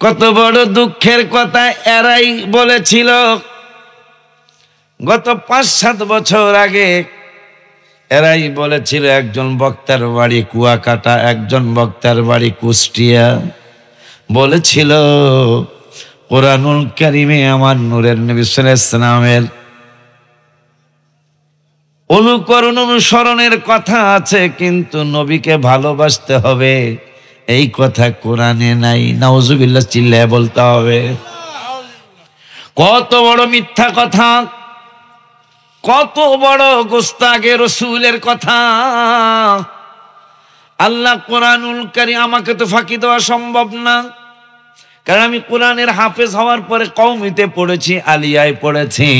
কত বড় দুঃখের কথা এরাই বলেছিল গত ৫-৭ বছর আগে। এরাই বলেছিল একজন বক্তার বাড়ি কুয়াকাটা, একজন বক্তার বাড়ি কুষ্টিয়া, বলেছিল কোরআনুল কারীমে আমার নূরের নবী সাল্লাল্লাহু আলাইহি ওয়াসাল্লামের অনুকরণ অনুসরণের কথা আছে, কিন্তু নবীকে ভালোবাসতে হবে এই কথা কোরআনে নাই। নাউজুবিল্লাহ চিল্লায়ে বলতে হবে। কত বড় মিথ্যা কথা, কত বড় গোস্তাগে রসুলের কথা। আল্লাহ কোরআনুল কারীম, আমাকে তো ফাঁকি দেওয়া সম্ভব না, কারণ আমি কোরআনের হাফেজ হওয়ার পরে কওমিতে পড়েছি, আলিয়ায় পড়েছি।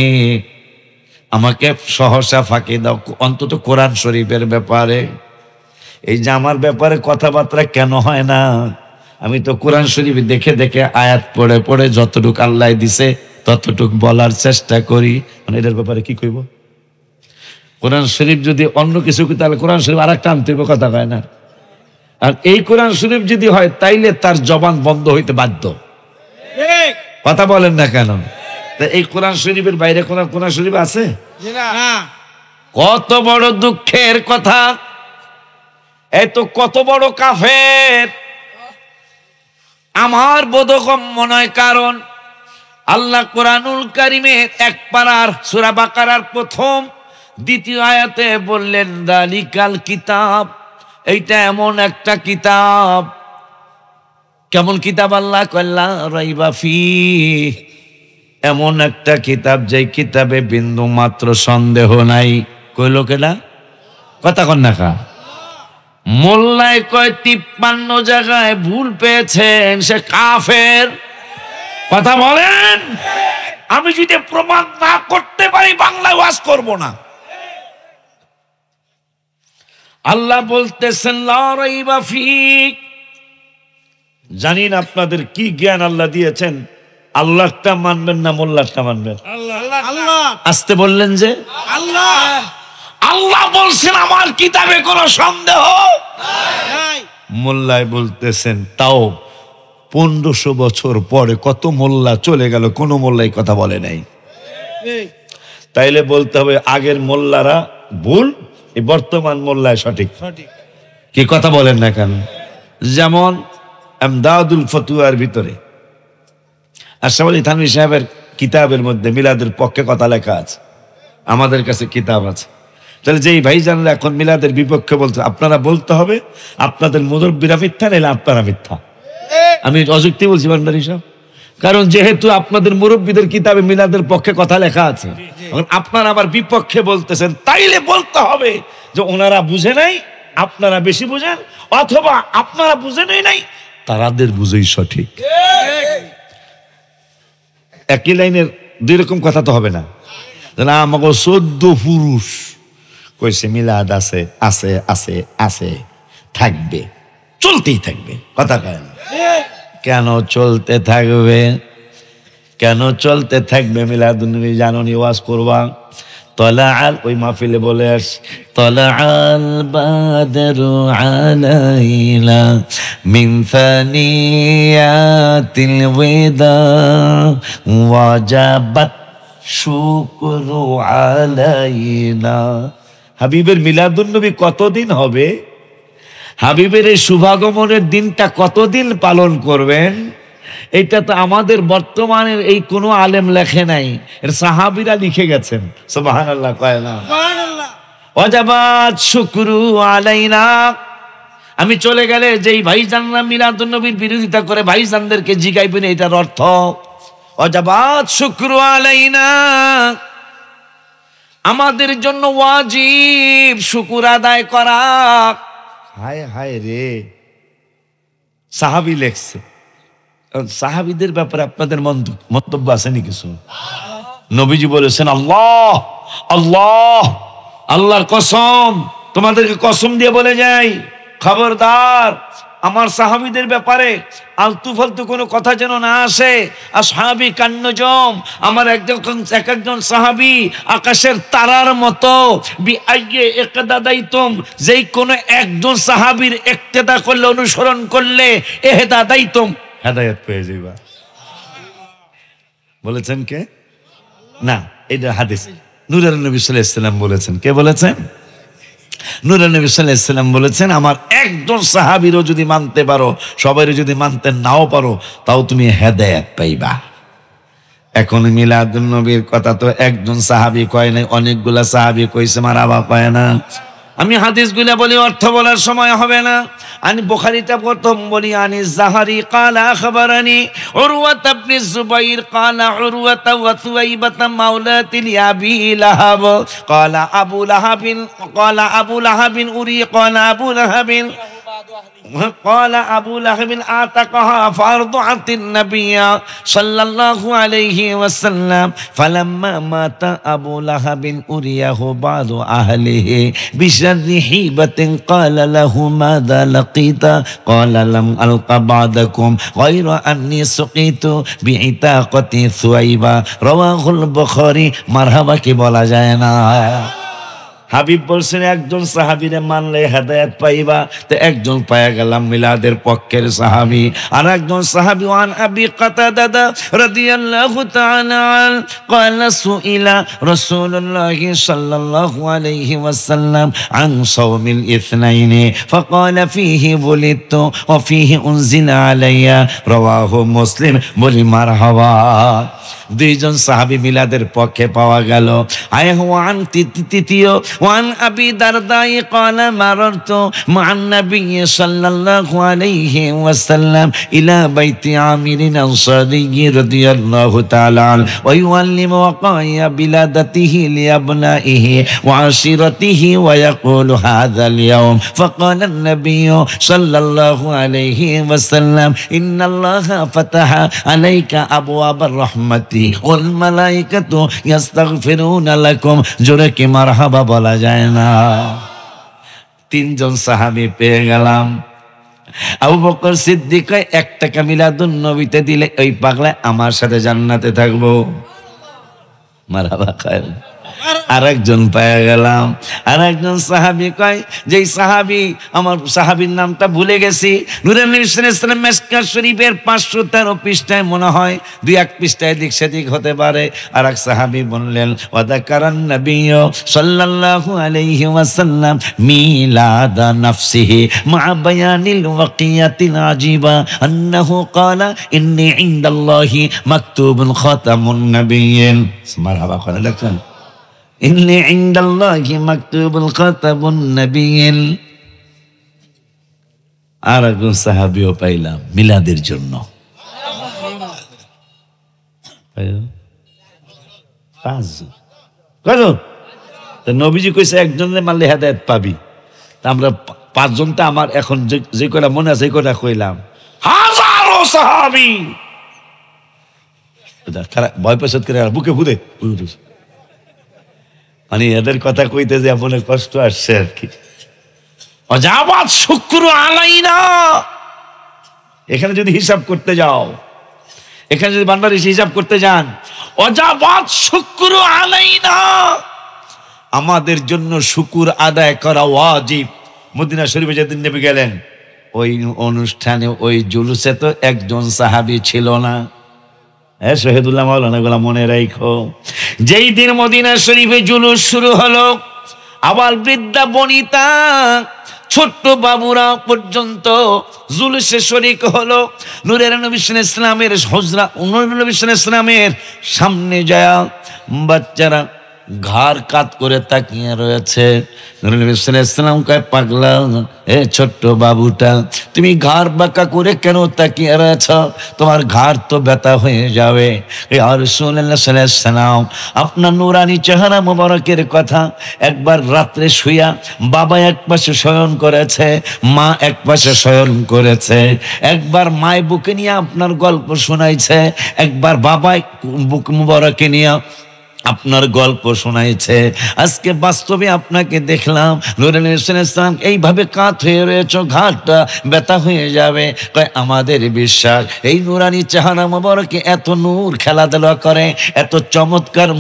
আমাকে সহসা ফাঁকি দাও অন্তত কোরআন শরীফের ব্যাপারে। এই যে আমার ব্যাপারে কথাবার্তা কেন হয় না? আমি তো কোরআন শরীফ দেখে দেখে আয়াত পড়ে পড়ে যতটুক আল্লাহ দিছে ততটুক বলার চেষ্টা করি। মানে এটার ব্যাপারে কি কইব? কোরআন শরীফ যদি অন্য কিছু তাহলে কোরআন শরীফ আর একটা আনতে হবে, কথা কয় না। আর এই কোরআন শরীফ যদি হয় তাইলে তার জবান বন্ধ হইতে বাধ্য। কথা বলেন না কেন? এই কোরআন শরীফের বাইরে কোরআন শরীফ আছে? কত বড় দুঃখের কথা। এই তো কত বড় কাফের। আমার বোধগম্য নয়, কারণ আল্লাহ কোরআনুল কারীমের ১ পারার সূরা বাকারার ১ম ২য় আয়াতে বললেন যালিকাল কিতাব, এইটা এমন একটা কিতাব। কেমন কিতাব? আল্লাহ কল্লা রাইবা ফিহ, এমন একটা কিতাব যেই কিতাবে বিন্দু মাত্র সন্দেহ নাই। কইল কেনা? কথা কন না কা? মোল্লায় কয় ৫৩ জায়গায় ভুল পেয়েছেন, সে কাফের। কথা বলেন। আমি যদি প্রমাণ না করতে পারি বাংলায় ওয়াজ করব না। আল্লাহ বলতেছেন লা রাইবা ফিহ। জানি না আপনাদের কি জ্ঞান আল্লাহ দিয়েছেন, আল্লাহটা মানবেন না মোল্লাহটা মানবেন? আল্লাহ। আসতে বললেন যে আল্লাহ। আল্লাহ বলছেন আমার কিতাবে কোনো সন্দেহ নাই। মোল্লায় বলতেছেন তাও ১৫০০ বছর পরে কত মোল্লা চলে গেল, কোন মোল্লাই কথা বলে নাই। তাইলে বলতে হবে আগের মোল্লারা ভুল, এই বর্তমান মোল্লায় সঠিক। কি কথা বলেন না কেন? যেমন আমদাদুল ফতুয়ার ভিতরে আশরাফ আলী থানভী সাহেবের কিতাবের মধ্যে মিলাদের পক্ষে কথা লেখা আছে, আমাদের কাছে কিতাব আছে। তাহলে যেই ভাইজানরা এখন মিলাদের বিপক্ষে বলছে, আপনারা বলতে হবে আপনাদের মুরব্বিরা মিথ্যা, নাইলে আপনারা মিথ্যা। আমি অযুক্তি বলছি ভান্ডারী সাহেব, কারণ যেহেতু আপনাদের মুরব্বীদের কিতাবে মিলাদের পক্ষে কথা লেখা আছে, আপনারা আবার বিপক্ষে বলতেছেন, তাইলে বলতে হবে যে ওনারা বুঝে নাই, আপনারা বেশি বুঝেন, অথবা আপনারা বুঝে নাই তারাদের বুঝেই সঠিক। একই লাইনের ২ রকম কথা তো হবে না। আমাকে ১৪ পুরুষ কইছে মিলাদ আছে আছে আছে আছে, থাকবে, চলতেই থাকবে। কথা কয় না কেন? চলতে থাকবে। কেন চলতে থাকবে? মিলাদুন্নবী জানুনি ওয়াজ করবা, তলাআল, ওই মাহফিলে বলে আস, তলাআল বাদরু আলাইনা মিন সানিয়াতিল ওয়াদা ওয়াজাবাত শুকরু আলাইনা। হাবিবের মিলাদুন্নবী কতদিন হবে? হাবিবের এই শুভাগমনের দিনটা কতদিন পালন করবেন? এইটা তো আমাদের বর্তমানের এই কোনো আলেম লেখে নাই, এর সাহাবীরা লিখে গেছেন। সুবহানাল্লাহ কয় না? সুবহানাল্লাহ। ওয়াজাবাত শুকরু আলাইনা। আমি চলে গেলে যেই ভাইজানরা মিলাদুন্নবীর বিরোধিতা করে ভাইজানদেরকে জিগাইবেন এটার অর্থ। ওয়াজাবাত শুকরু আলাইনা, আমাদের জন্য ওয়াজিব শুকর আদায় করা। হায় হায় রে, সাহাবী লেখছে। সাহাবীদের ব্যাপারে আপনাদের মন্তব্য আছে নি কিছু? নবীজি বলেছেন আল্লাহ আল্লাহ, আল্লাহর কসম, তোমাদেরকে কসম দিয়ে বলে যাই, খবরদার আমার সাহাবীদের ব্যাপারে আলতু ফালতু কোনো কথা যেন না আসে। আসহাবী কান্নজম, আমার এক একজন সাহাবী আকাশের তারার মতো। বিআইয়ে ইকতাদাইতুম, যেই কোনো একজন সাহাবীর ইক্তেদা করলে, অনুসরণ করলে, ইহতাদাইতুম, হেদায়েত পেয়ে যাইবা। বলেছেন কে? না, এটা হাদিস। নূরের নবী সাল্লাল্লাহু আলাইহি ওয়াসাল্লাম বলেছেন। কে বলেছেন? নূরের নবী সাল্লাল্লাহু আলাইহি ওয়াসাল্লাম বলেছেন, আমার একজন সাহাবীরও যদি মানতে পারো, সবাইরও যদি মানতে নাও পারো, তাও তুমি হেদায়েত পাইবা। এখন মিলাদুন নবীর কথা তো একজন সাহাবী কয় নাই, অনেকগুলা সাহাবী কইছে, মারাবা কয় না। আমি হাদিসগুলা বলি, অর্থ বলার সময় হবে না। আমি বুখারীটা প্রথম বলি। আনি যাহারি ক্বালা আখবারানি উরওয়াত ইবনে যুবাইর ক্বালা উরওয়াত ওয়া সুওয়াইবাতা মাওলাতিল আবি লাহাব ক্বালা আবু লাহাবিন উরি ক্বালা আবু লাহাবিন قال أبو لهب آتقها فأرضعت النبي صلى الله عليه وسلم فلما مات أبو لهب أريه بعض أهله بشر حيبة قال له ماذا لقيت قال لم ألق بعدكم غير أني سقيت بعتاقة ثويبة رواه البخاري مرحبا কি বলা যায় না। হাবিব বলছেন একজন সাহাবীরে মানলে হেদায়েত পাইবা, তো একজন পায়া গেলাম মিলাদের পক্ষের সাহাবী। আর একজন সাহাবী ওয়ান আবি কাতাদা রাদিয়াল্লাহু তাআলা আন قال سئل رسول الله صلى الله عليه وسلم عن صوم الاثنين فقال فيه ولدت وفيه انزل علي رواه مسلم বলি মারহাবা। দুইজন সাহাবী মিলাদের পক্ষে পাওয়া গেল। ওয়ান তৃতীয় ওয়ান আবি দারদাই قال مررت مع النبي صلى الله عليه وسلم إلى بيت عامر الأنصاري رضي الله تعالى عنه ويعلم وقائع بلادته لأبنائه وعشيرته ويقول هذا اليوم فقال النبي صلى الله عليه وسلم إن الله فتح عليك أبواب الرحمة والملائكة يستغفرون لكم জোরে কি মারহাবা বলা যায় না। তিনজন সাহাবী পেয়ে গেলাম। আবু বকর সিদ্দিক কয় 1 টাকা মিলাদুন নবীতে দিলে ওই পাগলা আমার সাথে জান্নাতে থাকবো। মারহাবা খায়। আরেকজন পেয়ে গেলাম। আরেকজন সাহাবী কয়, যেই সাহাবী, আমার সাহাবীর নামটা ভুলে গেছি, নূরের নবী সাল্লাল্লাহু আলাইহি ওয়াসাল্লাম মিশকাত শরীফের 513 পৃষ্ঠায় মনে হয় 2-1 পৃষ্ঠায় দিক সেদিক হতে পারে। আরেক সাহাবী বললেন ওয়া যাকারান নবী সাল্লাল্লাহু আলাইহি ওয়াসাল্লাম মিলাদা নাফসিহি মা বায়ানিল ওয়াকিয়াতিল আজিবা আন্নাহু ক্বালা ইন্নী ইনদাল্লাহি মাকতুবুন খাতামুন নাবিয়্যিন। মারহাবা করে দেখেন, ইন্নী ইনদাল্লাহি মাকতুবুল খাতামুন নাবিয়্যিন। আর একজন সাহাবীও পাইলাম মিলাদের জন্য। নবীজি কইছে একজনের মানলে হেদায়েত পাবি। আমরা 5 জনটা আমার এখন যে কয়টা মনে আছে এই কয়টা কইলাম। হাজারো সাহাবী ভয় পেশাদ করে বুকে ফুদে, মানে এদের কথা কইতে যে মনে কষ্ট আসছে আর কি। অজাবাত শুক্র আলাইনা, এখানে যদি হিসাব করতে যাও, এখানে যদি বান্দার হিসাব করতে যান, অজাবাত শুক্র আলাইনা, আমাদের জন্য শুকুর আদায় করা ওয়াজিব। মদিনা শরীফে যেদিন নবী গেলেন, ওই অনুষ্ঠানে ওই জুলুসে তো একজন সাহাবী ছিল না। হ্যাঁ শহীদুল্লাহ মাওলানা, এগুলা মনে রাখো। যেই দিন মদিনা শরীফে জুলুস শুরু হলো, আবার বৃদ্ধা বনিতা ছোট্ট বাবুরা পর্যন্ত জুলুসে শরীক হলো। নূরের নবী সাল্লাল্লাহু আলাইহি ওয়াসাল্লামের হুজরা, নূরের নবী সাল্লাল্লাহু আলাইহি ওয়াসাল্লামের সামনে যায় বাচ্চারা ঘাড় কাত করে তাকিয়ে রয়েছে। নূরের নবী সাল্লাল্লাহু আলাইহি ওয়াসাল্লাম কয়, পাগলা এ ছোট্ট বাবুটা, তুমি ঘাড় বাঁকা করে কেন তাকিয়ে রয়েছ? তোমার ঘাড় তো ব্যথা হয়ে যাবে। ইয়া রাসূলুল্লাহ সাল্লাল্লাহু আলাইহি ওয়াসাল্লাম, আপনার নূরানি চেহারা মোবারকের কথা, একবার রাত্রে শুয়া বাবা এক পাশে শয়ন করেছে, মা এক পাশে শয়ন করেছে। একবার মায় বুকে নিয়ে আপনার গল্প শোনাইছে, একবার বাবা বুক মোবারকে নিয়ে আপনার গল্প শোনাইছে, আজকে বাস্তবে আপনাকে দেখলাম নূরুল ইসলাম এইভাবে কাত হয়ে রয়েছে, ঘাটটা ব্যথা হয়ে যাবে। কয় আমাদের বিশ্বাস এই নুরানি চেহারা মোবারকে এত নূর খেলাধুলা করে, এত চমৎকার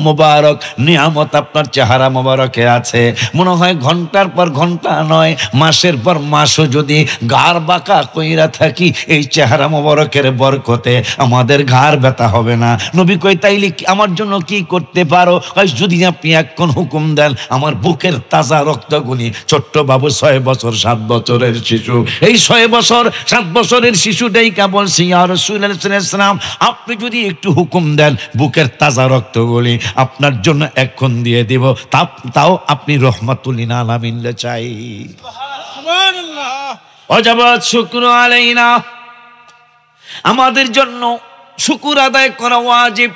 মোবারক নিয়ামত আপনার চেহারা মোবারকে আছে, মনে হয় ঘন্টার পর ঘন্টা নয়, মাসের পর মাসও যদি ঘাড় বাঁকা কইরা থাকি এই চেহারা মোবারকের বরকতে আমাদের ঘাড় ব্যথা হবে না। নবী কই তাইলে আমার জন্য কি করতে পারো? যদি আপনি এখন হুকুম দেন আমার বুকের তাজা রক্তগুলি, ছোট্ট বাবু 6 বছর 7 বছরের শিশু, এই 6 বছর 7 বছরের শিশুটাই কা বলছি ইয়া রাসূলুল্লাহ সাল্লাল্লাহু আলাইহি ওয়াসাল্লাম আপনি যদি একটু হুকুম দেন বুকের তাজা রক্তগুলি আপনার জন্য এখন দিয়ে দিব, তাও আপনি রহমাতুল লিল আলামিন চাই। সুবহানাল্লাহ। ওয়াজাবাত শুকরু আলাইনা, আমাদের জন্য শুকর আদায় করা ওয়াজিব।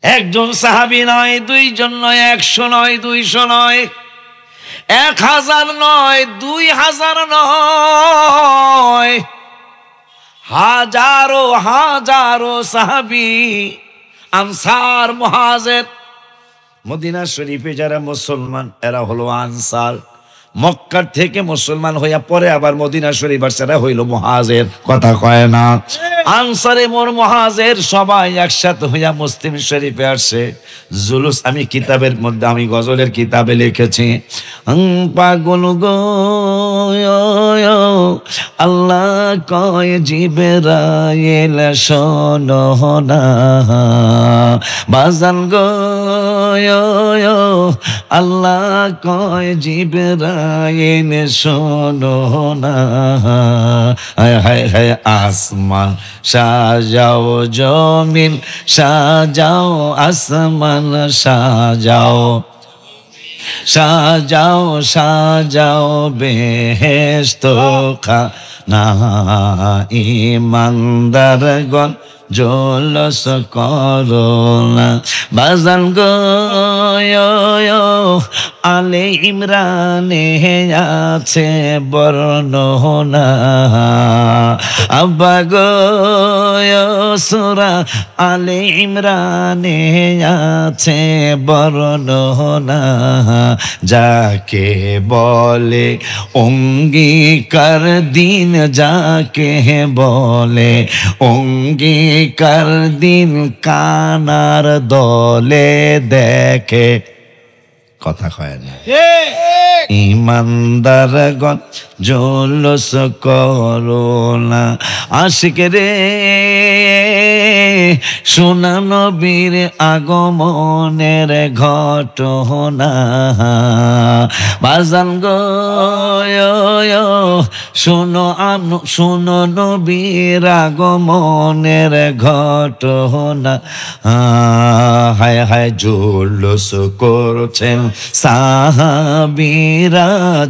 একজন সাহাবী নয়, 2 জন নয়, 100 নয়, 200 নয়, 1000 নয়, 2000 নয়, হাজারো হাজারো সাহাবী আনসার মুহাজির, মদিনা শরীফে যারা মুসলমান এরা হলো আনসার, মক্কার থেকে মুসলমান হইয়া পরে আবার মদিনা শরীফ আসেরা হইল মুহাজির। কথা কয় না? আনসারে মোর মুহাজির সবাই একসাথে হইয়া মুসলিম শরীফে আসে জুলুস। আমি কিতাবের মধ্যে, আমি গজলের কিতাবে লিখেছি, পাগল গো আল্লাহ কয় জিবরাইল শোনো না, বাজান গো আল্লাহ কয় জিবরাইল শোনো না, হায় হায় হায় আসমান সাজাও, জমিন সাজাও, আসমান সাজাও, সাজাও সাজাও বেহেশত খানা, ইমানদারগণ জলস করোনা, বাজান গো আলে ইমরানে আছে বর্ণনা, আব্বা গো সূরা আলে ইমরানে আছে বর্ণনা, যাকে বলে অঙ্গীকার দিন, যাকে বলে অঙ্গীকার দিন, কানার দলে দেখে। কথা কয় না? ইমানদারগণ জলস করোনা, আশিক রে সোনা নবীর আগমনের ঘটনা, বাজান গো শোনো নবীর আগমনের ঘটনা, হায় হায় জলস করছেন সাহাবীরা,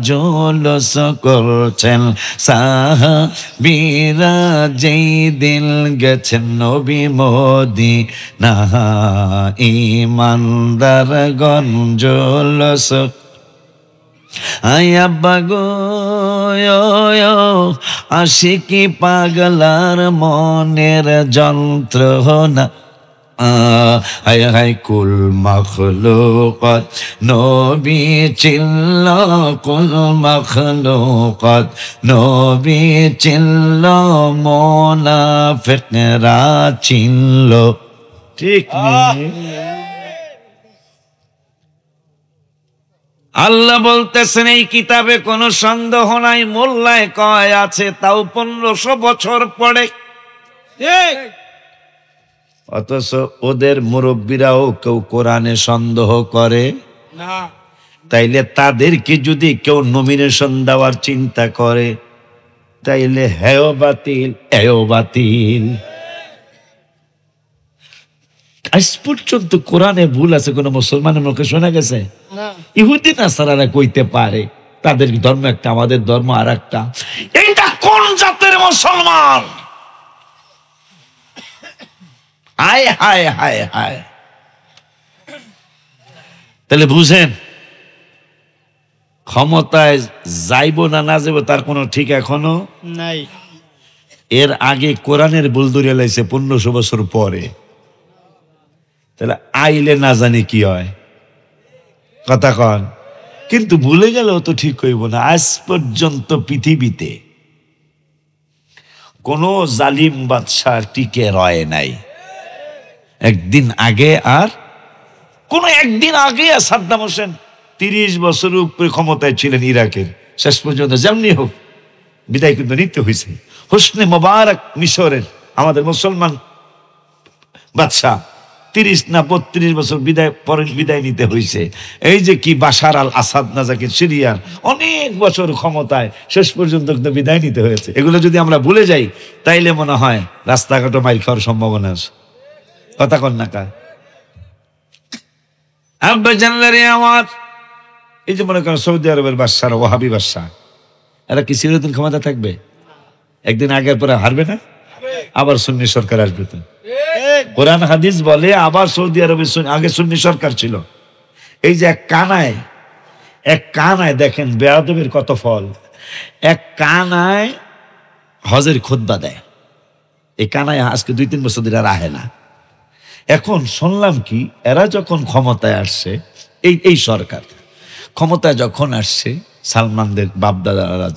জলস করছেন সাহাবীরা, যেই দিল গেছেন নবী মদিনা, ইমানদারগণ জলস। আব্বা গো আশিকি পাগলার মনের যন্ত্রণা, হায় হায় কুল মখলুকাত নবী চিল্ল, কুল মখলুকাত নবী চিল্ল, মুনাফিকরা চিনল। ঠিক আল্লাহ বলতেছেন এই কিতাবে কোনো সন্দেহ নাই, মোল্লায় কয় আছে, তাও 1500 বছর পরে। অথচ ওদের মুরব্বীরাও কেউ কোরআনে সন্দেহ করে না। তাইলে তাদেরকে যদি কেউ নমিনেশন দেওয়ার চিন্তা করে তাইলে হেও বাতিল, এও বাতিল। আজ পর্যন্ত কোরআনে ভুল আছে কোন মুসলমানের মুখে শোনা গেছে? ইহুদি নাসারারা কইতে পারে তাদের ধর্ম একটা, আমাদের ধর্ম আর একটা। এইটা কোন জাতের মুসলমান? হায় হায় হায় হায়। তাহলে বুঝেন ক্ষমতায় যাইব না না যাইব তার কোনো ঠিক এখনো নাই। এর আগে কোরআনের ভুল ধরে লাইছে 1500 বছর পরে। তাহলে আইলে না জানি কি হয়, কথা কন। কিন্তু ভুলে গেলেও তো ঠিক হইব না। আজ পর্যন্ত পৃথিবীতে কোন জালিম বাদশা টিকে রয় নাই। একদিন আগে সাদ্দাম হোসেন 30 বছরের উপরে ক্ষমতায় ছিলেন ইরাকের, শেষ পর্যন্ত যেমনি হোক বিদায় কিন্তু নিতে হয়েছে। হোসনে মোবারক মিশরের আমাদের মুসলমান বাদশা 30 না 32 বছর বিদায় নিতে হয়েছে। এই যে কি বাশার আল আসাদ না যাকে সিরিয়ার, অনেক বছর ক্ষমতায়, শেষ পর্যন্ত কিন্তু বিদায় নিতে হয়েছে। এগুলো যদি আমরা ভুলে যাই তাইলে মনে হয় রাস্তাঘাটে মাইর খাওয়ার সম্ভাবনা আছে, কথা কন না কা। আব্বা জানলারে আমার এই যে মনে করেন সৌদি আরবের বাদশারা, ওয়াহাবি বাদশা, এরা কি চিরদিন ক্ষমতা থাকবে? একদিন আগের পরে হারবে না, আবার সুন্নি সরকার আসবে। তো কোরআন হাদিস বলে আবার সৌদি আরবে আগে সুন্নি সরকার ছিল। এই যে এক কানায় দেখেন বেয়াদবের কত ফল। এক কানায় হজের খুতবা দেয়, এই কানায় আজকে 2-3 বছর ধরে আর আহে না। এখন শুনলাম কি এরা যখন ক্ষমতায় আসছে, এই সরকার ক্ষমতায় যখন আসছে, সালমানদের বাপদাদারা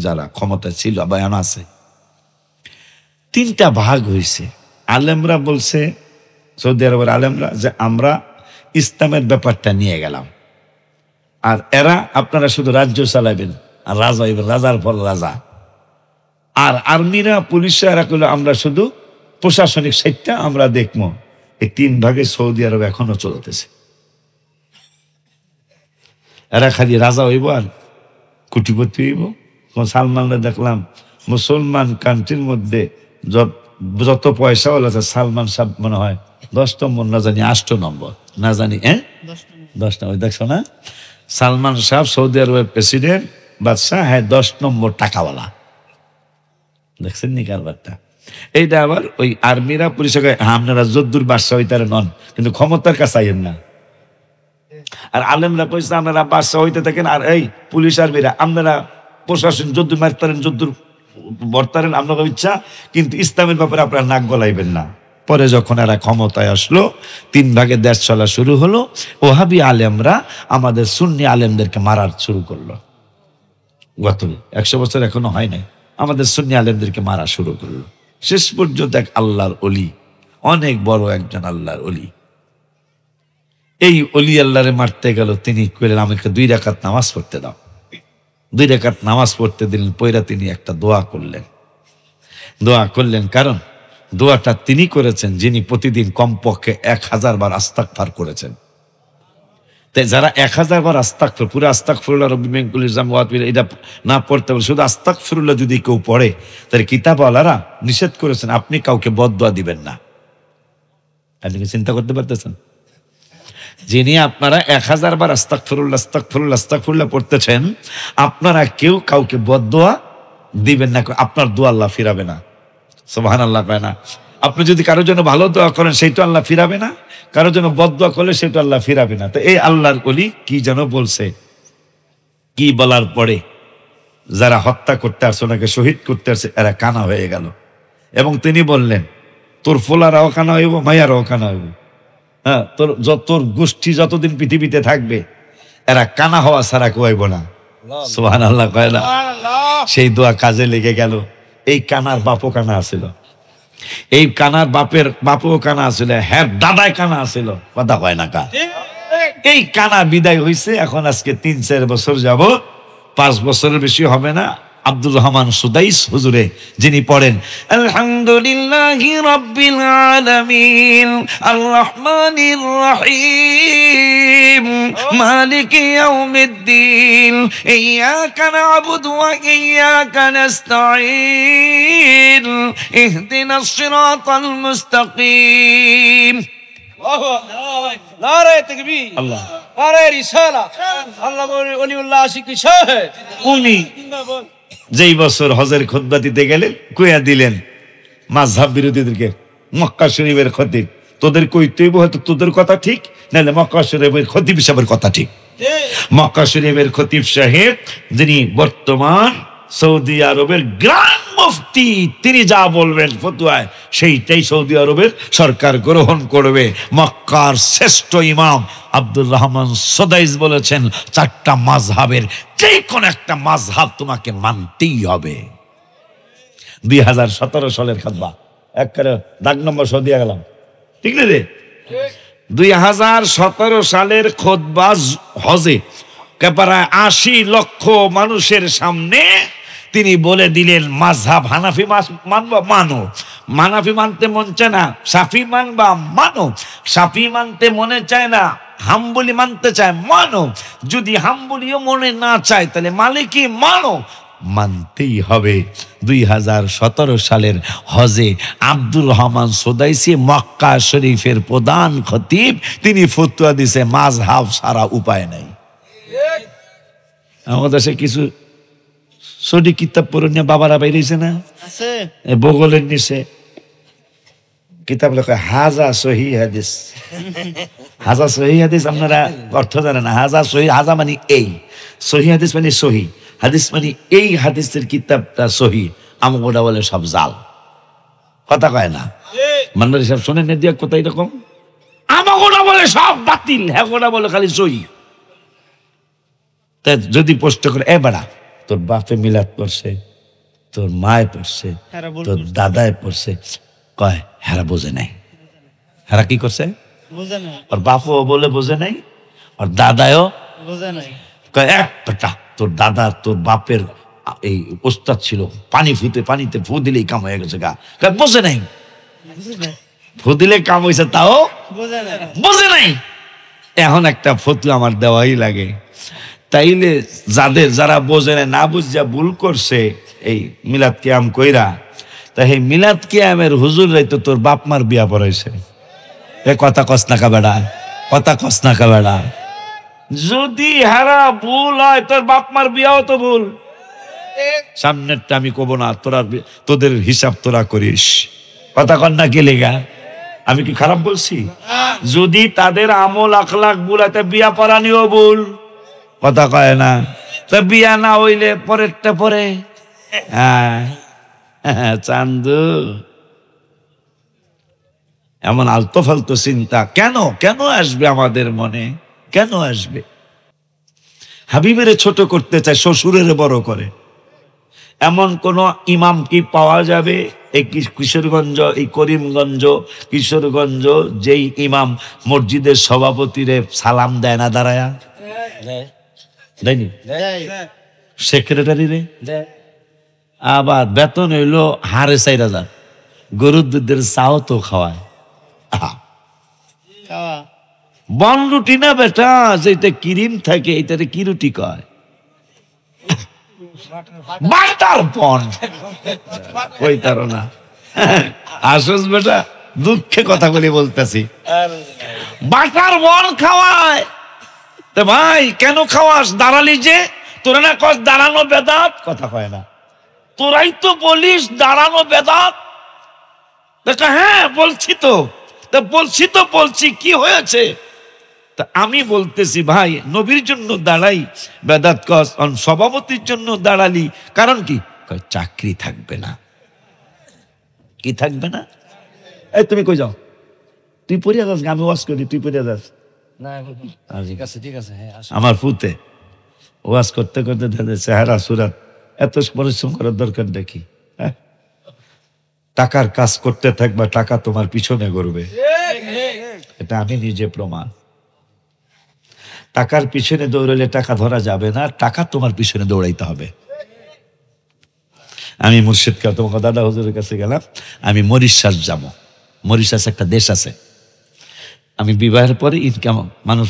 যারা ক্ষমতায় ছিল বয়ান আছে, 3টা ভাগ হয়েছে। আলেমরা বলছে, সৌদি আরবের আলেমরা, যে আমরা ইসলামের ব্যাপারটা নিয়ে গেলাম, আর এরা আপনারা শুধু রাজ্য চালাবেন আর রাজা হইবেন, রাজার ফল রাজা। আর আর্মিরা, পুলিশরা, এরা করলো আমরা শুধু প্রশাসনিক সাইডটা আমরা দেখবো। এই 3 ভাগে সৌদি আরব এখনো চলতেছে। এরা খালি রাজা হইব আর কোটিপতি হইব। সালমানরা দেখলাম মুসলমান কান্ট্রির মধ্যে যত পয়সা হলো, সালমান সাহেব মনে হয় 10 নম্বর, না জানি 8 নম্বর, না জানি 10 নম্বর। দেখছো না, সালমান সাহেব সৌদি আরবের প্রেসিডেন্ট বাদশাহ, হ্যাঁ 10 নম্বর টাকাওয়ালা। দেখছেন নি কারবারটা? এইটা আবার ওই আর্মিরা, পুলিশকে, আপনারা যদ্দুর বাদশাহ হইতে নন, কিন্তু ক্ষমতার কাছে আইয়েন না। আর আলেমরা কইছে আপনারা বাদশাহ হইতে থাকেন, আর এই পুলিশ আর্মিরা আপনারা প্রশাসন যদ্দুর মারতারেন, যদ্দুর বর্তারেন আপনার ইচ্ছা, কিন্তু ইসলামের ব্যাপারে আপনারা নাক গলাইবেন না। পরে যখন এরা ক্ষমতায় আসলো, 3 ভাগে দেশ চলা শুরু হলো, ওহাবি আলেমরা আমাদের সুন্নি আলেমদেরকে মারার শুরু করলো। গত 100 বছর এখনো হয় নাই, আমাদের সুন্নি আলেমদেরকে মারা শুরু করলো। শেষ পর্যন্ত এক আল্লাহর অলি, অনেক বড় একজন আল্লাহর অলি, এই অলি আল্লাহরে মারতে গেল। তিনি কইলেন আমাকে 2 রাকাত নামাজ পড়তে দাও। 2 রাকাত নামাজ পড়তে দিলেন। পয়রা তিনি একটা দোয়া করলেন, কারণ দোয়াটা তিনি করেছেন যিনি প্রতিদিন কমপক্ষে 1000 বার আস্তাগফার করেছেন। তাই যারা 1000 বার আস্তাগফির, পুরো আস্তাগফিরুল্লাহ রাব্বি মিন কুল্লি যামবি ওয়া আতুবু ইলাইহি, এটা না পড়তে পারে, শুধু আস্তাগফিরুল্লাহ যদি কেউ পড়ে, তাহলে কিতাবওয়ালারা নিষেধ করেছেন আপনি কাউকে বদদোয়া দিবেন না। আপনি কি চিন্তা করতে পারতেছেন? যিনি আপনারা 1000 বার আস্তাগফিরুল্লাহ পড়তেছেন, আপনারা কেউ কাউকে বদদোয়া দিবেন না, আপনার দোয়া আল্লাহ ফিরাবে না। সুবহানাল্লাহ কয় না? আপনি যদি কারোর জন্য ভালো দোয়া করেন সেটা আল্লাহ ফিরাবে না, কারোর জন্য বদদোয়া করলে সেটা আল্লাহ ফিরাবে না। তো এই আল্লাহর ওলি কি যেন বলছে, কি বলার পরে যারা হত্যা করতে আসছে, ওনাকে শহীদ করতে আসছে, এরা কানা হয়ে গেল। এবং তিনি বললেন তোর ফোলারাও কানা হইব, মাইয়ারাও কানা হইব। হ্যাঁ, তোর গোষ্ঠী যতদিন পৃথিবীতে থাকবে এরা কানা হওয়া ছাড়া কেউ না। সুবহানাল্লাহ কয় না? সেই দোয়া কাজে লেগে গেল। এই কানার বাপও কানা আছিল, এই কানার বাপও কানা আছিল, হ্যাঁ দাদায় কানা আছিল, কথা কয় না কা? এই কানা বিদায় হইছে। এখন আজকে 3-4 বছর যাবত, 5 বছরের বেশি হবে না, আব্দুর রহমান সুদাইস হুজুরে যিনি পড়েন আলহামদুলিল্লাহি রাব্বিল আলামিন আর রহমানির রহিম মালিকি ইয়াউমিদ্দিন ইয়্যাকা না'বুদু ওয়া ইয়্যাকা নাস্তাঈন ইহদিনাস সিরাতাল মুস্তাকিম। নারে তাকবীর, আল্লাহ নারে রিসালা, আল্লাহ ওলিউল্লাহ আশিকি শাহেদ। উনি যেই বছর হজের খুতবা দিতে গেলেন, কইয়া দিলেন মাযহাব বিরোধীদেরকে, মক্কা শরীফের খতিব তোদের কইতেই হয়তো তোদের কথা ঠিক, নাহলে মক্কা শরীফের খতিব সাহেবের কথা ঠিক। মক্কা শরীফের খতিব সাহেব যিনি বর্তমান সৌদি আরবের গ্রান্ড মুফতি তিনি যা বলবেন ফতোয়ায় সেইটাই সৌদি আরবের সরকার গ্রহণ করবে। মক্কার শ্রেষ্ঠ ইমাম আব্দুর রহমান সুদাইস বলেছেন, 4টা মাযহাবের যে কোন একটা মাযহাব তোমাকে মানতেই হবে। 2017 সালের খাতবা একবারে দাগ নম্বর সহ দিয়ে গেলাম, ঠিক না রে? 2017 সালের খুতবা হজে প্রায় 80 লক্ষ মানুষের সামনে তিনি বলে দিলেন, মাযহাব হানাফি মানবা মানো, হানাফি মানতে মন চায় না শাফি মানবা মানো, শাফি মানতে মনে চায় না হাম্বলি মানতে চায় মানো, যদি হাম্বলিও মনে না চায় তাহলে মালিকি মানো, মানতেই হবে। 2017 সালের হজে আব্দুর রহমান সুদাইসি মক্কা শরীফের প্রধান খতিব, তিনি ফতোয়া দিছে মাযহাব ছাড়া উপায় নাই। আমাদের দেশে কিছু সঠিক কিতাব পড়ে বাবারা বাইরেছে না, বগলের নিচে কিতাব লেখা হাজা সহি হাদিস। হাজা সহি হাদিস আপনারা অর্থ জানেন না? হাজা সহি, হাজা মানে এই, সহি হাদিস মানে সহি হাদিস মানে এই হাদিসের কিতাবটা সহি, আমগোটা বলে সব জাল, কথা কয় না। মানবাড়ি সব শোনেন না দিয়া কোথায় এরকম, আমগোটা বলে সব বাতিল, হ্যাঁ গোটা বলে খালি সহি। তা যদি প্রশ্ন করে, এ বেড়া তোর বাপে মিলাদ পড়ছে, তোর মায় পড়ছে, তোর দাদায় পড়ছে, কয় হেরা বোঝে নাই। হেরা কি করছে? ওর বাপও বলে বোঝে নাই, ওর দাদায়ও বোঝে নাই। কয় এক বেটা তোর দাদা তোর বাপের এই ওস্তাদ ছিল, পানিতে ফু দিলেই কাম হয়ে গেছে গা, বোঝে নাই। ফু দিলে কাম হয়েছে তাও বোঝে নাই। এখন একটা ফতোয়া আমার দেওয়াই লাগে। তাইলে যারা বোঝে না বুঝা ভুল করছে এই মিলাদ কিয়াম কইরা, তা এই মিলাদ কিয়ামের হুজুর রাইতো তোর বাপ মার বিয়া পড়াইছে। এ কথা কস না কা বেড়া, কথা কস না কা বেড়া। যদি হারা ভুল হয় তোর বাপ মার বিয়াও তো ভুল। সামনেরটা আমি কব না, তোদের হিসাব তোরা করিস, কথা কন না কে লেগা? আমি কি খারাপ বলছি? যদি তাদের আমল আখলাক ভুল হয় তা বিয়া পড়ানিও ভুল, কথা কয় না। তা বিয়া না হইলে পরেরটা পরে। হ্যাঁ চান্দু এমন আলতো ফালতো চিন্তা কেন আসবে আমাদের মনে? কেন আসবে? হাবিবের ছোট করতে চায়, শ্বশুরের বড় করে। এমন কোন ইমাম কি পাওয়া যাবে এই কিশোরগঞ্জ, এই করিমগঞ্জ, কিশোরগঞ্জ, যেই ইমাম মসজিদের সভাপতিরে সালাম দেয় না দাঁড়ায়া? দেয়নি? সেক্রেটারি রে আবার বেতন হইলো 4,500, গরুর দুধের চাও তো খাওয়ায়। বন রুটি না বেটা, যেটা ক্রিম থাকে এটারে কি রুটি কয়? বাটার বন। ওই তারো না আসস বেটা, দুঃখে কথা বলে বলতেছি, বাটার বন খাওয়ায়। তো ভাই কেন খাওয়াস? দাঁড়ালি যে, তোরা না কস দাঁড়ানো বেদাত, কথা কয় না। তোরাই তো বলিস দাঁড়ানো বেদাত। দেখা হ্যাঁ বলছি কি হয়েছে? তা আমি বলতেছি ভাই নবীর জন্য দাঁড়াই, বেদাত কস। সভাপতির জন্য দাঁড়ালি, কারণ কি? চাকরি থাকবে না। কি থাকবে না? এই তুমি কই যাও? তুই পড়িয়া যাস, আমি ওয়াজ করি, তুই পড়িয়া যাস। ঠিক আছে। আমার ফুতে ওয়াজ করতে করতে চেহারা সুরাত, এত পরিশ্রম করার দরকার দেখি? টাকার কাজ করতে থাকবা, টাকা তোমার পিছনে ঘুরবে, এটা আমি নিজে প্রমাণ। টাকার পিছনে দৌড়ালে টাকা ধরা যাবে না, টাকা তোমার পিছনে দৌড়াইতে হবে। আমি মুর্শিদ তোমাকে দাদা হুজুরের কাছে গেলাম, আমি মরিশাস যাবো। মরিশাস একটা দেশ আছে। আমি বিবাহের পরে ইনকাম মানুষ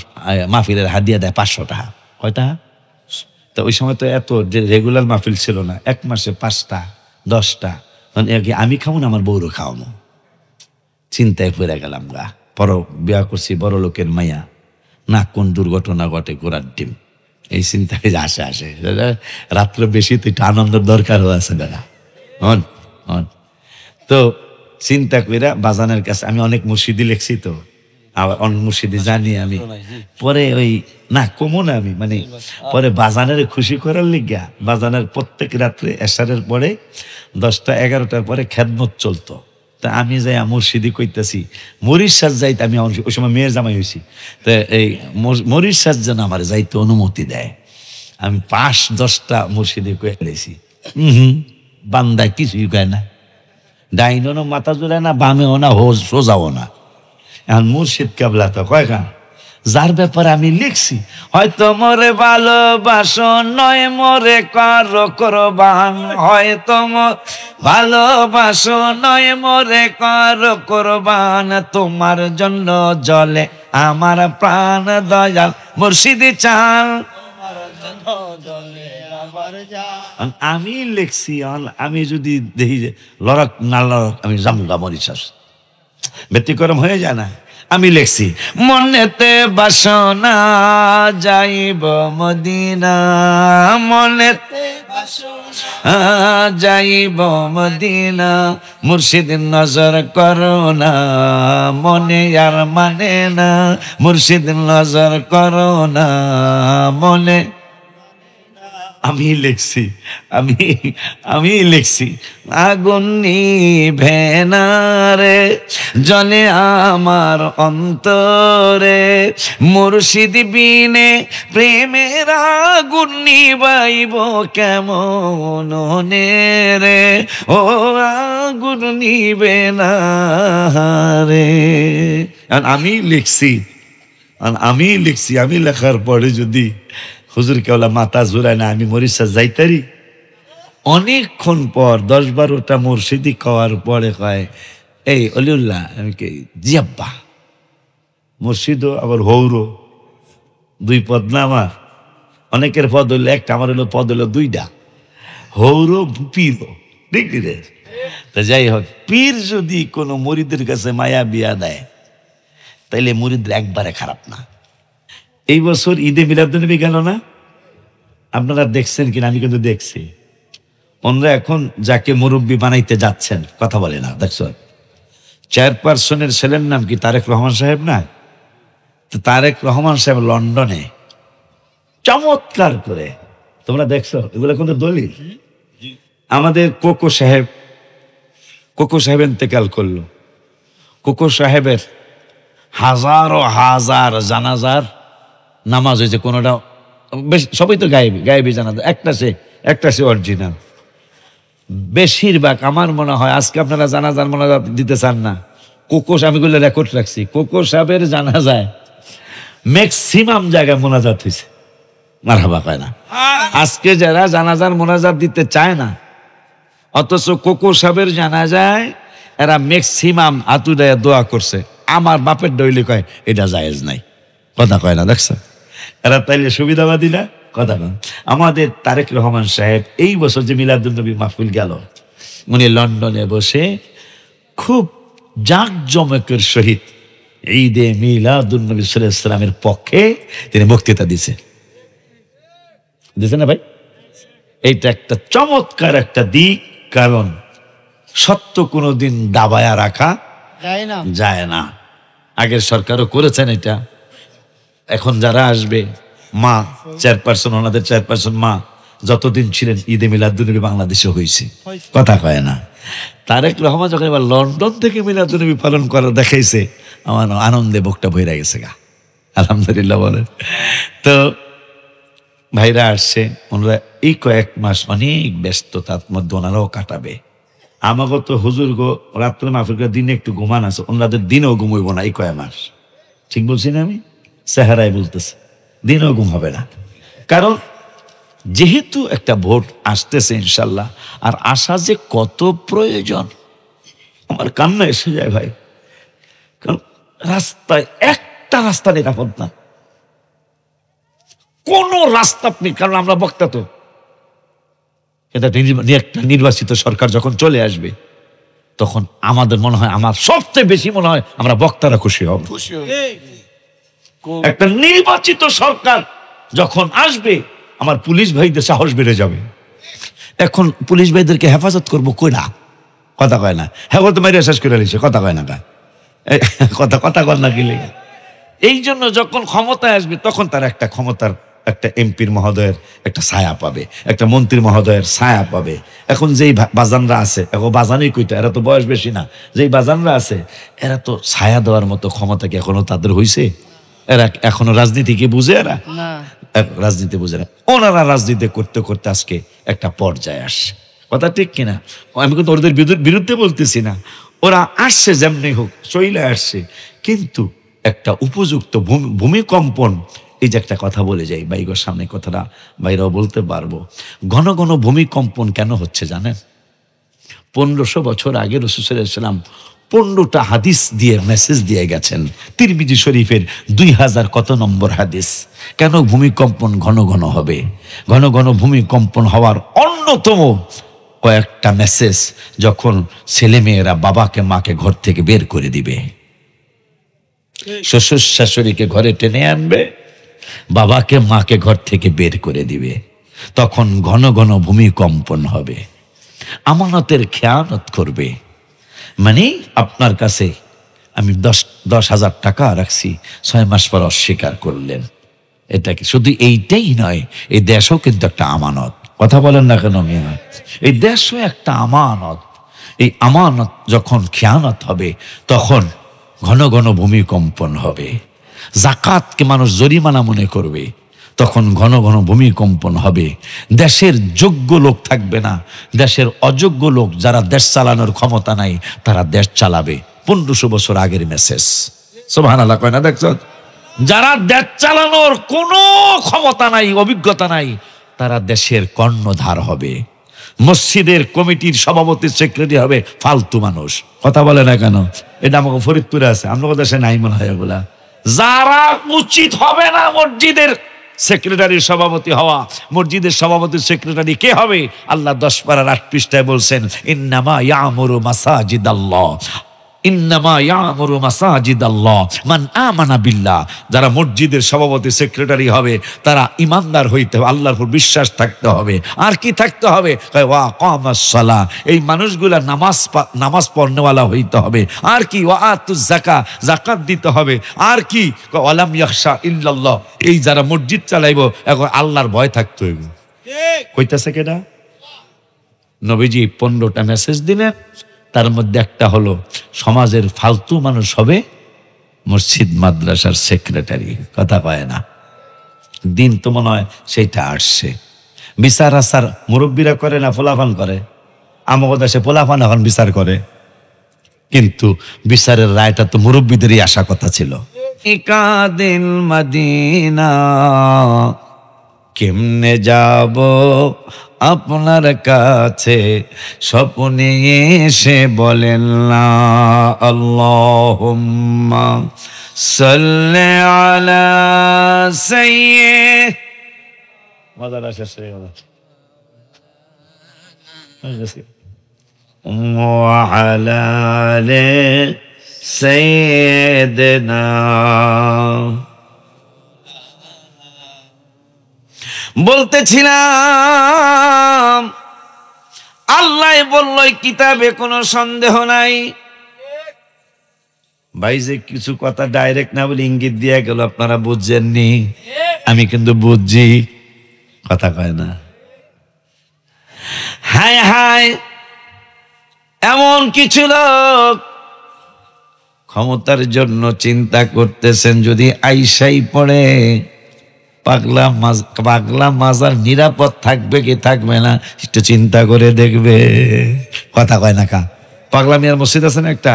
মাহফিলের হাদিয়া দেয় 500 টাকা। কয় টাকা? তো ওই সময় তো এত রেগুলার মাহফিল ছিল না, 1 মাসে 5টা 10টা। আমি খাবো না, আমার বউরও খাওয়াবো। চিন্তায় পড়ে গেলাম গা। বিয়া করছি বড় লোকের মাইয়া, না কোন দুর্ঘটনা ঘটে গোড়ার ডিম, এই চিন্তায় আসে। রাত্রে বেশি তো একটু আনন্দের দরকারও আছে দাদা। তো চিন্তা কইরা বাজানের কাছে, আমি অনেক মুর্শিদি লেখছি তো, আবার অন্য মুর্শিদি জানি আমি। পরে ওই না কমো না আমি, মানে পরে বাজানের খুশি করার লিগা বাজানের প্রত্যেক রাত্রে এশারের পরে 10টা 11টার পরে খেদমত চলতো। তা আমি যাই মুর্শিদি কইতেছি মরিশাস যাইতে, আমি ওই সময় মেয়ের জামাই হয়েছি, তো এই মরিশাস যেন আমার যাইতে অনুমতি দেয়। আমি 5-10টা মুর্শিদি কয়ে ফেলেছি, বান্দা কিছুই কয় না, ডাইনও মাথা জোড়ায় না, বামেও না, সোজাও না। এখন মুর্শিদ কেবলা তো কয় গান যার ব্যাপারে আমি লিখছি, হয়তো মোরে ভালোবাসো নয় মোরে করো কোরবান, হয়তো ভালোবাসো নয় মোরে করো কোরবান, তোমার জন্য জলে আমার প্রাণ দয়াল মুর্শিদি চাল। আমি লিখছি, আমি যদি দেখি যে লড়ক না লড়ক আমি জামুগা মরিশাস, ব্যতিক্রম হয়ে যায় না। আমি লিখছি মনেতে বাসনা যাইব মদিনা, মনেতে বাসনা যাইব মদিনা, মুর্শিদ নজর করো না মনে আর মানে না, মুর্শিদ নজর করো না মনে। আমি লিখছি, আমি লিখছি আগুন নিভে না রে জলে আমার অন্তরে, মুর্শিদ বিনে প্রেমের আগুন নিবাইব কেমন রে, ও আগুন নিবে না রে। আমি লিখছি, আমি লেখার পরে যদি হুজুর কেবলা মাথা জোড়ায় না, আমি মরিশাস যাইতারি। অনেকক্ষণ পর 10-12টা মুর্শিদি খাওয়ার পরে কয় এই অলিউল্লাহ, আমি কে জি আব্বা। মুর্শিদও আবার হৌরো, 2 পদ না আমার, অনেকের পদ হইলো একটা, আমার হলো পদ হইলো 2টা, হৌরো পীরও, দেখলি রে। তা যাই হোক, পীর যদি কোনো মুরিদের কাছে মায়া বিয়া দেয় তাইলে মুরিদরা একবারে খারাপ না। এই বছর ঈদে মিলাদুন্নবী গেল না, আপনারা দেখছেন কিনা? আমি কিন্তু দেখছি। ওনারা এখন যাকে মুরব্বী বানাইতে যাচ্ছেন, কথা বলে না, দেখছো চেয়ারপারসনের ছেলের নাম কি তারেক রহমান সাহেব না? তো তারেক রহমান সাহেব লন্ডনে চমৎকার করে, তোমরা দেখছো এগুলো কিন্তু দলিল। আমাদের কোকো সাহেব ইন্তেকাল করলো। কোকো সাহেবের হাজারো হাজার জানাজার নামাজ হয়েছে, কোনোটা বেশ, সবই তো গায়েবি জানাজা, একটা সে অরিজিনাল। বেশিরভাগ আমার মনে হয় আজকে আপনারা জানাজার মোনাজাত দিতে চান না, কোকো সাহেবগুলো রেকর্ড রাখছি, কোকো সাহেবের জানাজায় ম্যাক্সিমাম জায়গায় মোনাজাত হয়েছে, মারহাবা কয় না। আজকে যারা জানাজার মোনাজাত দিতে চায় না, অথচ কোকো সাহেবের জানাজায় এরা ম্যাক্সিমাম আতুদায় দোয়া করছে। আমার বাপের ডইলে কয় এটা জায়েজ নাই, কথা কয় না, দেখছো এরা তাইলে সুবিধাবাদী না, কথা কয়। আমাদের তারেক রহমান সাহেব এই বছর যে মিলাদুন্নবী মাহফিল গেল, উনি লন্ডনে বসে খুব জাঁকজমকের সহিত ঈদে মিলাদুন্নবী সাল্লাল্লাহু আলাইহি ওয়াসাল্লামের পক্ষে তিনি বক্তৃতা দিয়েছেন না ভাই? এইটা একটা চমৎকার একটা দিক, কারণ সত্য কোনোদিন দাবায়া রাখা যায় না। আগের সরকারও করেছেন এটা। এখন যারা আসবে, মা চেয়ারপারসন, ওনাদের চেয়ারপারসন মা যতদিন ছিলেন ঈদে মিলাদুন্নবী বাংলাদেশে হয়েছে, কথা কয় না। তারেক রহমান যখন এবার লন্ডন থেকে মিলাদুন্নবী পালন করা দেখাইছে, আমার আনন্দে বুকটা ভরে গেছে গা, আলহামদুলিল্লাহ বলেন। তো ভাইরা আসছে, ওনারা এই কয়েক মাস অনেক ব্যস্ততার মধ্যে ওনারাও কাটাবে। আমাকে তো হুজুর গো রাত্রে মাহফিল করে দিনে একটু ঘুমান আছে, ওনাদের দিনেও ঘুমাইব না এই কয়েক মাস, ঠিক বলছি না? আমি চেহারায় বলতেছি, দিনেও ঘুম হবে না। কারণ যেহেতু একটা ভোট আসতেছে ইনশাল্লাহ, আর আসা যে কত প্রয়োজন, আমার কান্না এসে যায় ভাই। কারণ রাস্তায় একটা রাস্তা নিরাপদ না, কোন রাস্তা আপনি, কারণ আমরা বক্তা তো, এটা একটা নির্বাচিত সরকার যখন চলে আসবে, তখন আমাদের মনে হয়, আমার সবচেয়ে বেশি মনে হয় আমরা বক্তারা খুশি হব। একটা নির্বাচিত সরকার যখন আসবে, আমার পুলিশ ভাইদের সাহস বেড়ে যাবে। এখন পুলিশ ভাইদেরকে হেফাজত করবো কইরা, কথা কয় না, হ্যাঁ বলতে মারিয়া শেষ করে নিছে, কথা কয় না, কথা কর না কি লেগে এই জন্য যখন ক্ষমতায় আসবে তখন তার একটা ক্ষমতার একটা এমপির মহোদয়ের একটা ছায়া পাবে, একটা মন্ত্রী মহোদয়ের ছায়া পাবে। এখন যেই বাজানরা আছে, এখন বাজানই কইতো, এরা তো বয়স বেশি না, যেই বাজানরা আছে এরা তো ছায়া দেওয়ার মতো ক্ষমতা কি এখনো তাদের হইছে? এরা এখনো রাজনীতি কি বুঝে? এরা রাজনীতি বুঝে না। ওনারা রাজনীতি করতে করতে আজকে একটা পর্যায়ে আসে, কথা ঠিক কিনা? আমি কিন্তু ওদের বিরুদ্ধে বলতেছি না, ওরা আসছে যেমনি হোক চইলে আসছে, কিন্তু একটা উপযুক্ত ভূমিকম্পন, এই যে একটা কথা বলে যাই বাইগোর সামনে, কথাটা বাইরেও বলতে পারবো। ঘন ঘন ভূমিকম্পন কেন হচ্ছে জানেন? 1500 বছর আগে রাসূল সাল্লাল্লাহু আলাইহি ওয়াসাল্লাম 15টা হাদিস দিয়ে মেসেজ দিয়ে গেছেন। তিরমিজি শরীফের 2000 কত নম্বর হাদিস। কেন ভূমিকম্পন ঘন ঘন হবে? ঘন ঘন ভূমিকম্পন হওয়ার অন্যতম কয়েকটা মেসেজ, যখন ছেলেমেয়েরা বাবাকে মাকে ঘর থেকে বের করে দিবে, শ্বশুর শাশুড়িকে ঘরে টেনে আনবে, বাবাকে মাকে ঘর থেকে বের করে দিবে, তখন ঘন ঘন ভূমিকম্পন হবে। আমানতের খেয়ানত করবে, মানে আপনার কাছে আমি 10,000 টাকা রাখছি, 6 মাস পর অস্বীকার করলেন। এটা কি শুধু এইটাই নয়, এই দেশও কিন্তু একটা আমানত। কথা বলেন না কেন মিয়া? এই দেশও একটা আমানত। এই আমানত যখন খেয়ানত হবে তখন ঘন ঘন ভূমিকম্পন হবে। জাকাতকে মানুষ জরিমানা মনে করবে, তখন ঘন ঘন ভূমিকম্পন হবে। দেশের যোগ্য লোক থাকবে না, দেশের অযোগ্য লোক, যারা দেশ চালানোর ক্ষমতা নাই তারা দেশ চালাবে। 1500 বছর আগের মেসেজ। সুবহানাল্লাহ কয় না? দেখছো, যারা দেশ চালানোর কোনো ক্ষমতা নাই, অভিজ্ঞতা নাই, তারা দেশের কর্ণধার হবে। মসজিদের কমিটির সভাপতি সেক্রেটারি হবে ফালতু মানুষ। কথা বলে না কেন? এটা আমাকে ফরিদপুরে আছে, আমাদের দেশে নাই মনে হয় এগুলা। যারা উচিত হবে না মসজিদের সেক্রেটারির সভাপতি হওয়া, মসজিদের সভাপতি সেক্রেটারি কে হবে? আল্লাহ 10 পারার 8 পৃষ্ঠায় বলছেন, ইন্নামা ইয়ামুরু মাসাজিদাল্লাহ, ইন্নামা ইয়ামুরু মাসাজিদাল্লাহ মান আমানা বিল্লাহ। যারা মসজিদের সভাপতি সেক্রেটারি হবে তারা ইমানদার হইতে হবে, আল্লাহর উপর বিশ্বাস থাকতে হবে। আর কি থাকতে হবে? ওয়া কামাস সালাহ, এই মানুষগুলা নামাজ পড়নেওয়ালা হইতে হবে। আর কি? ওয়া আতুজ যাকাত, যাকাত দিতে হবে। আর কি? ওয়ালাম ইয়াখশা ইল্লাল্লাহ, এই যারা মসজিদ চালাইবো এখন আল্লাহর ভয় থাকতে হইবে। কইতাছে কেডা? নবীজি 15টা মেসেজ দিলেন, তার মধ্যে একটা হলো সমাজের ফালতু মানুষ হবে মসজিদ মাদ্রাসার সেক্রেটারি। কথা পায় না, দিন তো মনে হয় সেইটা আসছে। বিচার আসার মুরব্বীরা করে না, পোলাপান করে। আমাদের দেশে পোলাপান এখন বিচার করে, কিন্তু বিচারের রায়টা তো মুরব্বীদেরই আসা কথা ছিল। ইকাদিল মদিনা, কেমনে যাব আপনার কাছে, স্বপ্নে এসে বলেন না আল্লাহুম্মা সাল্লি আলা সাইয়্যিদ মাদার শেষ হয়ে গেল ওয়া আলা আলি সাইয়্যিদিনা। বলতেছিলাম আল্লাহ বলল কিতাবে কোনো সন্দেহ নাই। ভাই যে কিছু কথা ডাইরেক্ট না বলে ইঙ্গিত দিয়ে গেল, আপনারা বুঝছেননি, আমি কিন্তু বুঝছি। কথা কয় না? হায় হায়, এমন কিছু লোক ক্ষমতার জন্য চিন্তা করতেছেন যদি আইসাই পড়ে পাগলা মাজার নিরাপদ থাকবে কি থাকবে না একটু চিন্তা করে দেখবে। কথা কয় না কা? পাগলা মিয়ার মসজিদ আছে না একটা,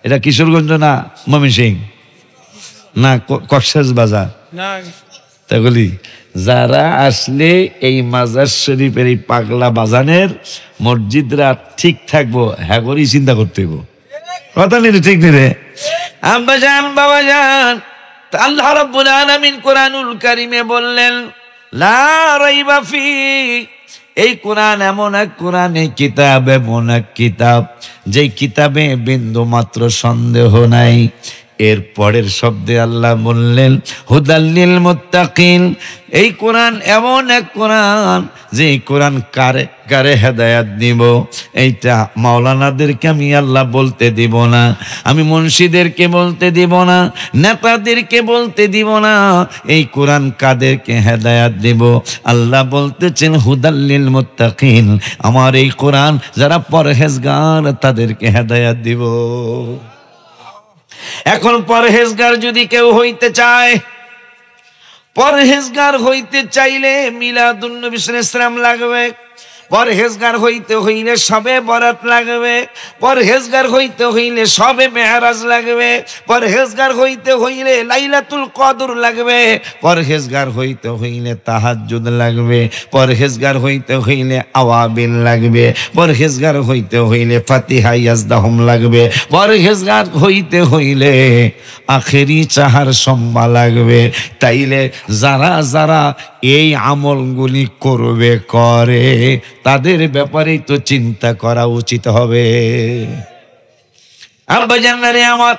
এটা কিশোরগঞ্জ না ময়মনসিংহ না কক্সবাজার বাজার তা বলি, যারা আসলে এই মাজার শরীফের এই পাগলা বাজানের মসজিদরা ঠিক থাকবো, হ্যাঁ করেই চিন্তা করতে হইব। কথা নেই ঠিক নেই রে আব্বা জান বাবা জান। আল্লাহ রাব্বুল আলামিন কোরআনুল কারীমে বললেন লা রাইবা ফি, এই কোরআন এমন এক কোরআন, এই কিতাব এমন এক কিতাব, যে কিতাবে বিন্দু মাত্র সন্দেহ নাই। এর পরের শব্দে আল্লাহ বললেন হুদাল্লিল মুত্তাকিন। এই কোরআন এমন এক কোরআন যে কোরআন কারে কারে হেদায়াত দিব, এইটা মাওলানাদেরকে আমি আল্লাহ বলতে দিব না, আমি মুন্সিদেরকে বলতে দিব না, নেতাদেরকে বলতে দিব না। এই কোরআন কাদেরকে হেদায়াত দিব? আল্লাহ বলতেছেন হুদাল্লিল মুত্তাকিন, আমার এই কোরআন যারা পরহেজগার তাদেরকে হেদায়াত দিব। এখন পরহেজগার যদি কেউ হইতে চায়, পরহেজগার হইতে চাইলে মিলাদুন নবী সাল্লাল্লাহু আলাইহি ওয়াসাল্লাম লাগবে। পরহেজগার হইতে হইলে সবে বরাত লাগবে। পরহেজগার হইতে হইলে সবে মেরাজ লাগবে। পরহেজগার হইতে হইলে লাইলাতুল কদর লাগবে। পরহেজগার হইতে হইলে তাহাজ্জুদ লাগবে। পরহেজগার হইতে হইলে আওয়াবিল লাগবে। পরহেজগার হইতে হইলে ফাতিহা ইয়াজদাহুম লাগবে। পরহেজগার হইতে হইলে আখেরি চাহার সম্মা লাগবে। তাইলে যারা যারা এই আমলগুলি করবে করে তাদের ব্যাপারেই তো চিন্তা করা উচিত হবে। আব্বা জান্নারে আমার,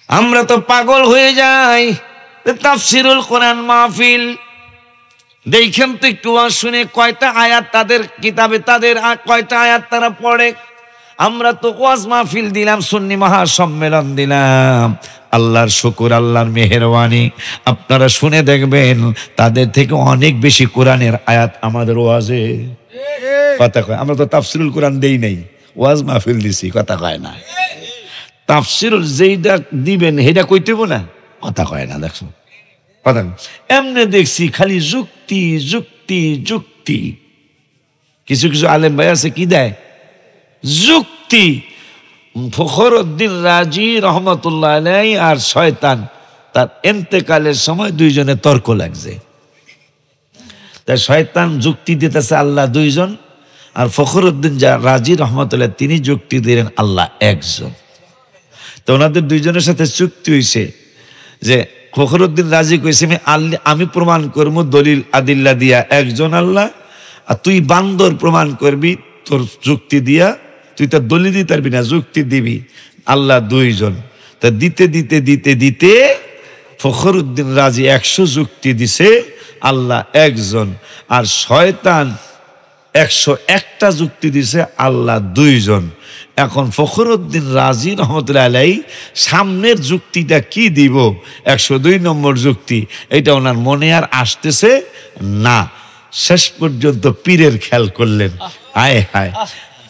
আমরা তো পাগল হয়ে যাই তাফসিরুল কোরআন মাহফিল দেখেন তো একটু শুনে কয়টা আয়াত তাদের কিতাবে, তাদের কয়টা আয়াত তারা পড়ে। আমরা তো ওয়াজ মাহফিল দিলাম, সুন্নি মহাসম্মেলন দিলাম, আল্লাহর শুকর, আল্লাহর মেহেরবানি। আপনারা শুনে দেখবেন তাদের থেকে অনেক বেশি কোরআনের আয়াত আমাদের ওয়াজে। কথা কয়, আমরা তো তাফসিরুল কোরআন দেই নাই, ওয়াজ মাহফিল দিছি, কথা কয় না। তাফসিরুল যেইটা দিবেন সেটা কইতেব না, কথা কয় না। দেখছো কথা এমনি দেখছি খালি যুক্তি যুক্তি যুক্তি। কিছু কিছু আলেম ভাই আছে কি দেয়? যুক্তি। ফখরুদ্দিন রাজি রহমতুল্লাহ আলাইহি আর শয়তান তার ইন্তেকালের সময় দুইজনে তর্ক লাগছে। তাই শয়তান যুক্তি দিতেছে আল্লাহ দুইজন, আর ফখরুদ্দিন রাজি রহমতুল্লাহ তিনি যুক্তি দিলেন আল্লাহ একজন। তো ওনাদের দুইজনের সাথে চুক্তি হয়েছে যে ফখরুদ্দিন রাজি কইছে আমি প্রমাণ করবো দলিল আদিল্লা দিয়া একজন আল্লাহ, আর তুই বান্দর প্রমাণ করবি তোর যুক্তি দিয়া, তুই তার দলিল দিতে পারবি না, যুক্তি দিবি আল্লাহ দুইজন। তা দিতে দিতে দিতে দিতে ফখরুদ্দিন রাজি 100 যুক্তি দিছে আল্লাহ একজন, আর শয়তান 101টা যুক্তি দিছে আল্লাহ দুইজন। এখন ফখরুদ্দিন রাজি রহমতুল্লাহ আলাইহি সামনের যুক্তিটা কি দিব, 102 নম্বর যুক্তি, এটা ওনার মনে আর আসতেছে না। শেষ পর্যন্ত পীরের খেয়াল করলেন। হায় হায়,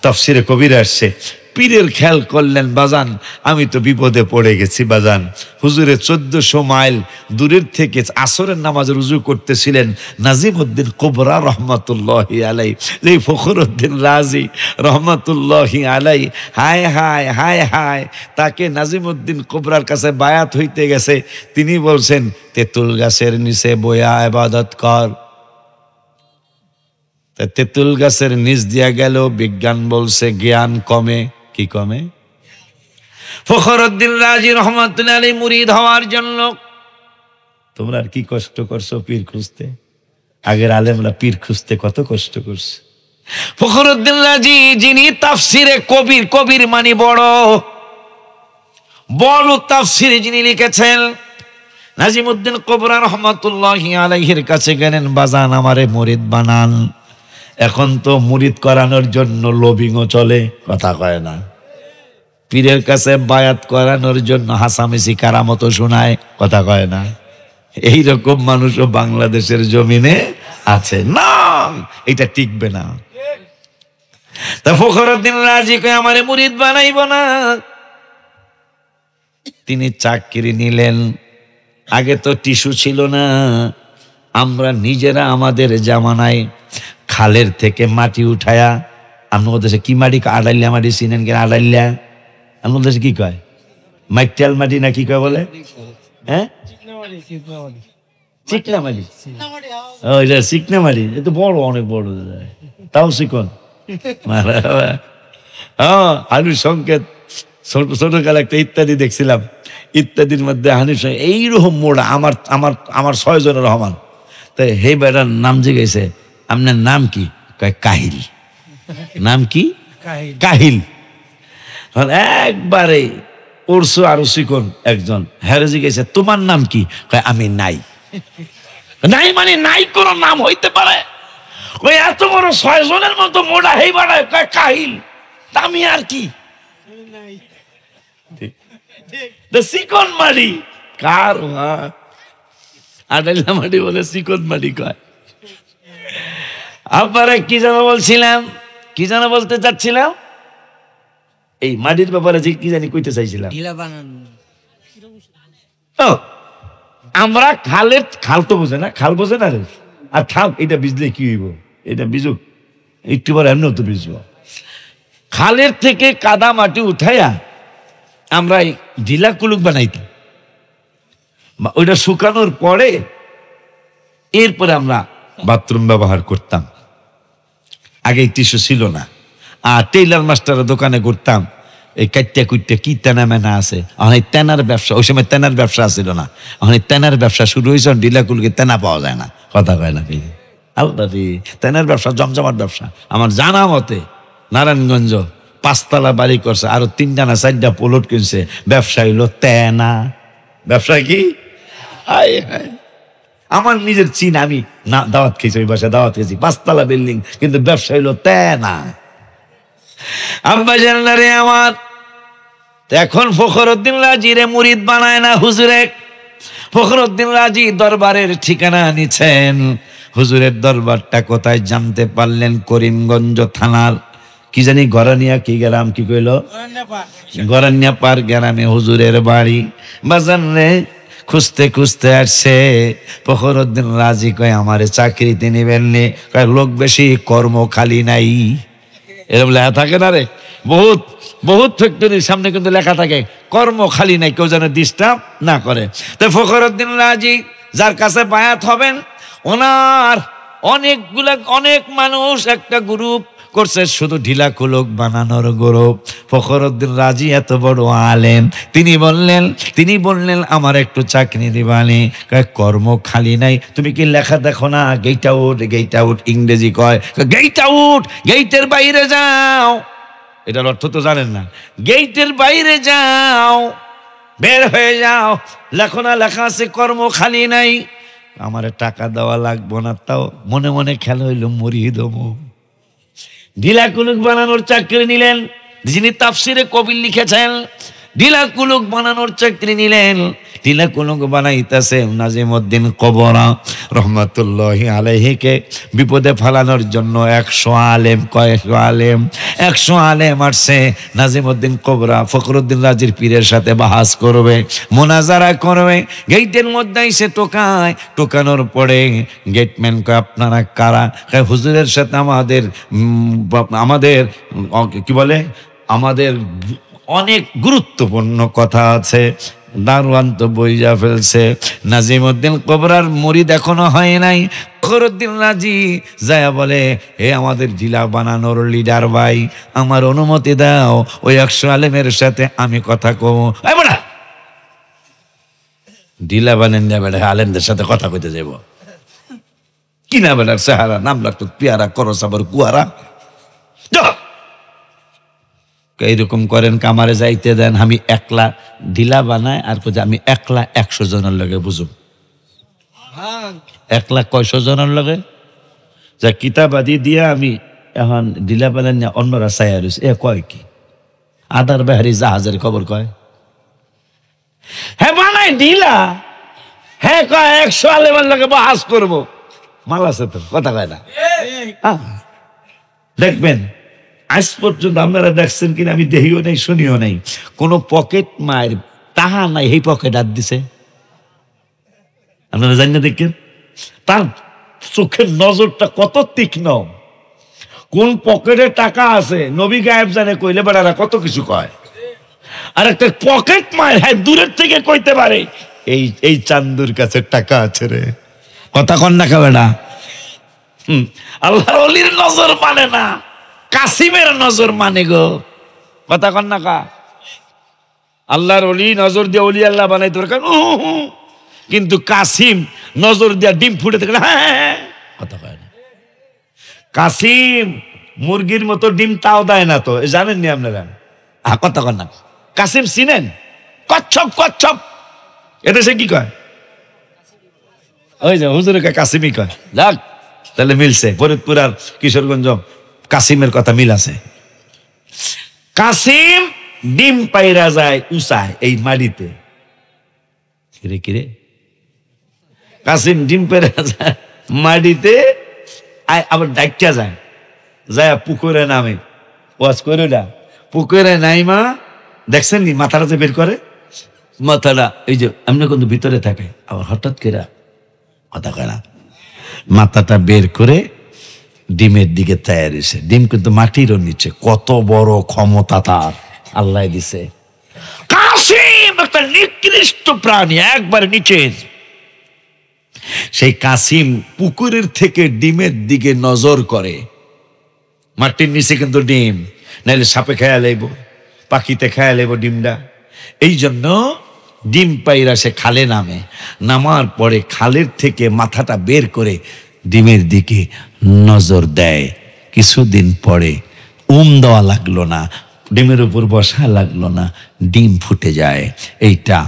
তাফসিরে কবির আসছে, পীরের খেয়াল করলেন বাজান আমি তো বিপদে পড়ে গেছি বাজান। হুজুরে 1400 মাইল দূরের থেকে আসরের নামাজের রুজু করতেছিলেন নাজিমউদ্দিন কুবরা রহমাতুল্লাহি আলাইহি, যে ফখরুদ্দিন রাজি রহমাতুল্লাহি আলাইহি, হায় হায় হায় হায়, তাকে নাজিমউদ্দিন কুবরার কাছে বায়াত হইতে গেছে। তিনি বলছেন তেঁতুল গাছের নিচে বয়া ইবাদত কর। তেঁতুল গাছের নিচ দিয়া গেল, বিজ্ঞান বলছে জ্ঞান কমে। কি কমে? ফখরুদ্দিন রাজি রহমাতুল্লাহ আলাইহি মুরিদ হওয়ার জন্য তোমরা আর কি কষ্ট করছো পীর খুঁজতে? আগের আলেমরা পীর খুঁজতে কত কষ্ট করছে। ফখরুদ্দিন রাজি যিনি তাফসিরে কবির, কবির মানে বড় বড় তাফসিরে যিনি লিখেছেন, নাজিমউদ্দিন কুবরা রহমাতুল্লাহি আলাইহির কাছে গেলেন, বাজান আমারে মুরিদ বানান। এখন তো মুরিদ করানোর জন্য লবিংও চলে, কথা কয় না। পীরের কাছে বায়াত করানোর জন্য হাসামেসি কারামতো শোনায়, কথা কয় না। এইরকম মানুষও বাংলাদেশের জমিনে আছে না, এটা টিকবে না। তা ফখরুদ্দিন রাজি কয় আমারে মুরিদ বানাইব না। তিনি চাকরি নিলেন। আগে তো টিস্যু ছিল না, আমরা নিজেরা আমাদের জামানায় খালের থেকে মাটি উঠায়া, আমাদের দেশে কি মাটি, আড়াইলা মাটি চিনেন কেন? আড়াইলা আমাদের দেশে কি কয়? মাইটাল মাটি না কি কয় বলে? হ্যাঁ, চিকনা মাটি। ওইটা চিকনা মাটি, এ তো বড়, অনেক বড়, তাও চিকন। হ্যাঁ, হানু সংকেত ছোটকালে একটা ইত্যাদি দেখছিলাম, ইত্যাদির মধ্যে হানু সংকেত এইরকম মোড়া, আমার আমার আমার 6 জনের রহমান। তাই হে বেটার নাম জিজ্ঞেসে, আপনার নাম কি? কাহিল। নাম কি? কাহিল। একবারে ওরসু আর চিকন একজন হ্যারেজি গেছে, তোমার নাম কি? কয় আমি নাই। নাই মানে নাই কোন নাম হইতে পারে? ওই এত বড় 6 জনের মতো মোড়া হেই বাড়ায়, কয় কাহিল, আমি আর কি চিকন মাড়ি কার আডাইলা মাটি বলে চিকন মাটি কয়। আপনারা কি যেন বলছিলাম, কি যেন বলতে চাচ্ছিলাম, এই মাটির ব্যাপারে যে কি জানি কইতে চাইছিলাম। আমরা খালের খাল তো বোঝে না, খাল বোঝে না রে, আর খাল এটা বিজলে কি হইব, এটা বিজুক একটু পর এমনি তো বিজব। খালের থেকে কাদা মাটি উঠাইয়া আমরা ঢিলা কুলুক বানাইতাম, ওইটা শুকানোর পরে এরপরে আমরা বাথরুম ব্যবহার করতাম। আগে টিস্যু ছিল না, আর টেইলার মাস্টারের দোকানে ঘুরতাম, এই কাট্টা কুট্টা কি তেনা মেনা আছে, অনেক তেনার ব্যবসা, ওই সময় তেনার ব্যবসা ছিল না, অনেক তেনার ব্যবসা শুরু হয়েছে, ঢিলাকুলকে তেনা পাওয়া যায় না, কথা কয় না আল্লাহ রে, তেনার ব্যবসা জমজমাট ব্যবসা। আমার জানা মতে নারায়ণগঞ্জ 5 তলা বাড়ি করছে, আরো 3টা না 4টা প্লট কিনছে, ব্যবসা হইলো তেনা। ব্যবসা কি? আমার নিজের চিন, আমি না দাওয়াত খেয়েছি, ওই বাসায় দাওয়াত খেয়েছি, 5 তলা বিল্ডিং, কিন্তু ব্যবসা হইলো তেনা। আব্বা জানলারে আমার এখন ফখরুদ্দিন রাজিরে মুরিদ বানায় না হুজুরে। ফখরুদ্দিন রাজি দরবারের ঠিকানা নিছেন। হুজুরের দরবারটা কোথায় জানতে পারলেন? করিমগঞ্জ থানার কি জানি গরানিয়া কি গ্রাম, কি কইল? গরানিয়া পার গ্রামে হুজুরের বাড়ি। বাজান রে খুঁজতে খুঁজতে আসছে। ফখরুদ্দিন রাজি কয় আমারে চাকরিতে নিবেন নে? কয় লোক বেশি, কর্ম খালি নাই। এরকম লেখা থাকে না রে, বহুত বহুত ফ্যাক্টরির সামনে কিন্তু লেখা থাকে কর্ম খালি নাই, কেউ যেন ডিস্টার্ব না করে। তো ফখরুদ্দিন রাজি যার কাছে বায়াত হবেন, ওনার অনেক মানুষ একটা গ্রুপ করছে শুধু ঢিলা কুলক বানানোর গ্রুপ। ফখরুদ্দিন রাজি এত বড় আলেম, তিনি বললেন আমার একটু চাকরি দিবানি। কর্ম খালি নাই, তুমি কি লেখা দেখো না? গেট আউট ইংরেজি কয় গেট আউট, গেটের বাইরে যাও। এটার অর্থ তো জানেন না, গেটের বাইরে যাও, বের হয়ে যাও। লেখো না, লেখা আছে কর্ম খালি নাই। আমার টাকা দেওয়া লাগবো না, তাও মনে মনে খেলা হইল মরিয়ে দেবো। ঢিলা কুলুক বানানোর চাকরি নিলেন। যিনি তাফসিরে কবির লিখেছেন, ঢিলা কুলুক বানানোর চাকরি নিলেন। ঢিলা কুলুক বানাইতেছে নাজিমউদ্দিন কবরা রহমাতুল্লাহি আলাইহিকে বিপদে ফেলানোর জন্য 100 আলেম, কয়েকশো আলেম, 100 আলেম আসছে। নাজিমউদ্দিন কবরা ফখরুদ্দিন রাজির পীরের সাথে বাহাস করবে, মোনাজারা করবে। গেটের মধ্যে এসে টোকানোর পরে গেটম্যান কয় আপনারা কারা? হুজুরের সাথে আমাদের কি বলে, আমাদের অনেক গুরুত্বপূর্ণ কথা আছে। দারোয়ান তো বইয়া ফেলছে। নাজিমউদ্দিন কবরার মুরিদ এখনো হয় নাই। ফখরুদ্দিন রাজি যায়া বলে, হে আমাদের ঢিলা বানানোর লিডার ভাই, আমার অনুমতি দাও, ওই 100 আলেমের সাথে আমি কথা কব। ঢিলা বানেন না বেটা, আলেমদের সাথে কথা কইতে যাব কি না বেটার চেহারা, নাম লাগতো পিয়ারা, করস আবার কুয়ারা। এইরকম করেন, কামারে যাইতে দেন, আমি একলা ঢিলা বানায়, আর কোথায় আমি একলা 100 জনের লগে বুঝুম। একলা 100 জনের লগে যা কিতাবাদি দিয়া আমি এখন ঢিলা বানান না, অন্যরা চাইয়া রয়েছে। কয় কি আদার বাহারি জাহাজের খবর কয়? হ্যাঁ বানাই ঢিলা, হ্যাঁ কয় 100 আলেমের লগে বাহাস করবো। মাল আছে তো, কথা কয় না। দেখবেন আজ পর্যন্ত আপনারা দেখছেন কিনা আমি দেখিও নাই, শুনিও নাই, কোন পকেট মায়ের তাহা নাই এই পকেট হাত দিছে? আপনারা জানেন না? দেখেন তার চোখের নজরটা কত তীক্ষ্ণ, কোন পকেটে টাকা আছে নবী গায়েব জানে, কইলে বেড়ারা কত কিছু কয়। আর একটা পকেট মায়ের হ্যাঁ দূরের থেকে কইতে পারে এই চান্দুর কাছে টাকা আছে রে, কথা কন না কে বেড়া? আল্লাহর ওলির নজর মানে না, কাসিমের নজর মানে গো, কথা কন না কা? আল্লাহর ওলি নজর দিয়ে ওলি আল্লাহ বানাই দরকার, কিন্তু কাসিম নজর দিয়া ডিম ফুটে থাকে, হ্যাঁ কথা কয় না। কাসিম মুরগির মতো ডিম তাও দেয় না তো, জানেন নি আপনারা? কথা কন না। কাসিম চিনেন? কচ্ছপ কচ্ছপ, এদেশে কি কয়? ওই যে হুজুরে কাসিমি কয়। যাক, তাহলে মিলছে, ফরিদপুর আর কিশোরগঞ্জ কাসিমের কথা মিল আছে। কাসিম ডিম পাইরা যায় উঁচায় এই মাটিতে। কিরে কিরে, কাসিম ডিম পাইরা যায় মাটিতে, আবার ডাইকা যায়, যায় পুকুরে নামে। ওয়াজ করে না, পুকুরে নাইমা দেখছেন নি মাথাটা যে বের করে, মাথাটা এই যে এমনি কিন্তু ভিতরে থাকে, আবার হঠাৎ করে কথা কয় না, মাথাটা বের করে ডিমের দিকে তৈরি হয়েছে। ডিম কিন্তু মাটিরও নিচে, কত বড় ক্ষমতা তার আল্লাহ দিছে। কাসিম একটা নিকৃষ্ট প্রাণী, একবার নিচে। সেই কাসিম পুকুরের থেকে ডিমের দিকে নজর করে, মাটির নিচে কিন্তু ডিম, নাইলে সাপে খেয়া লাইব, পাখিতে খেয়া লাইব ডিমটা। এই জন্য ডিম পাইরা সে খালে নামে, নামার পরে খালের থেকে মাথাটা বের করে ডিমের দিকে নজর দেয়। কিছুদিন পরে দেওয়া লাগলো না, ডিমের উপর বসা লাগলো না, ডিম ফুটে যায়। এইটা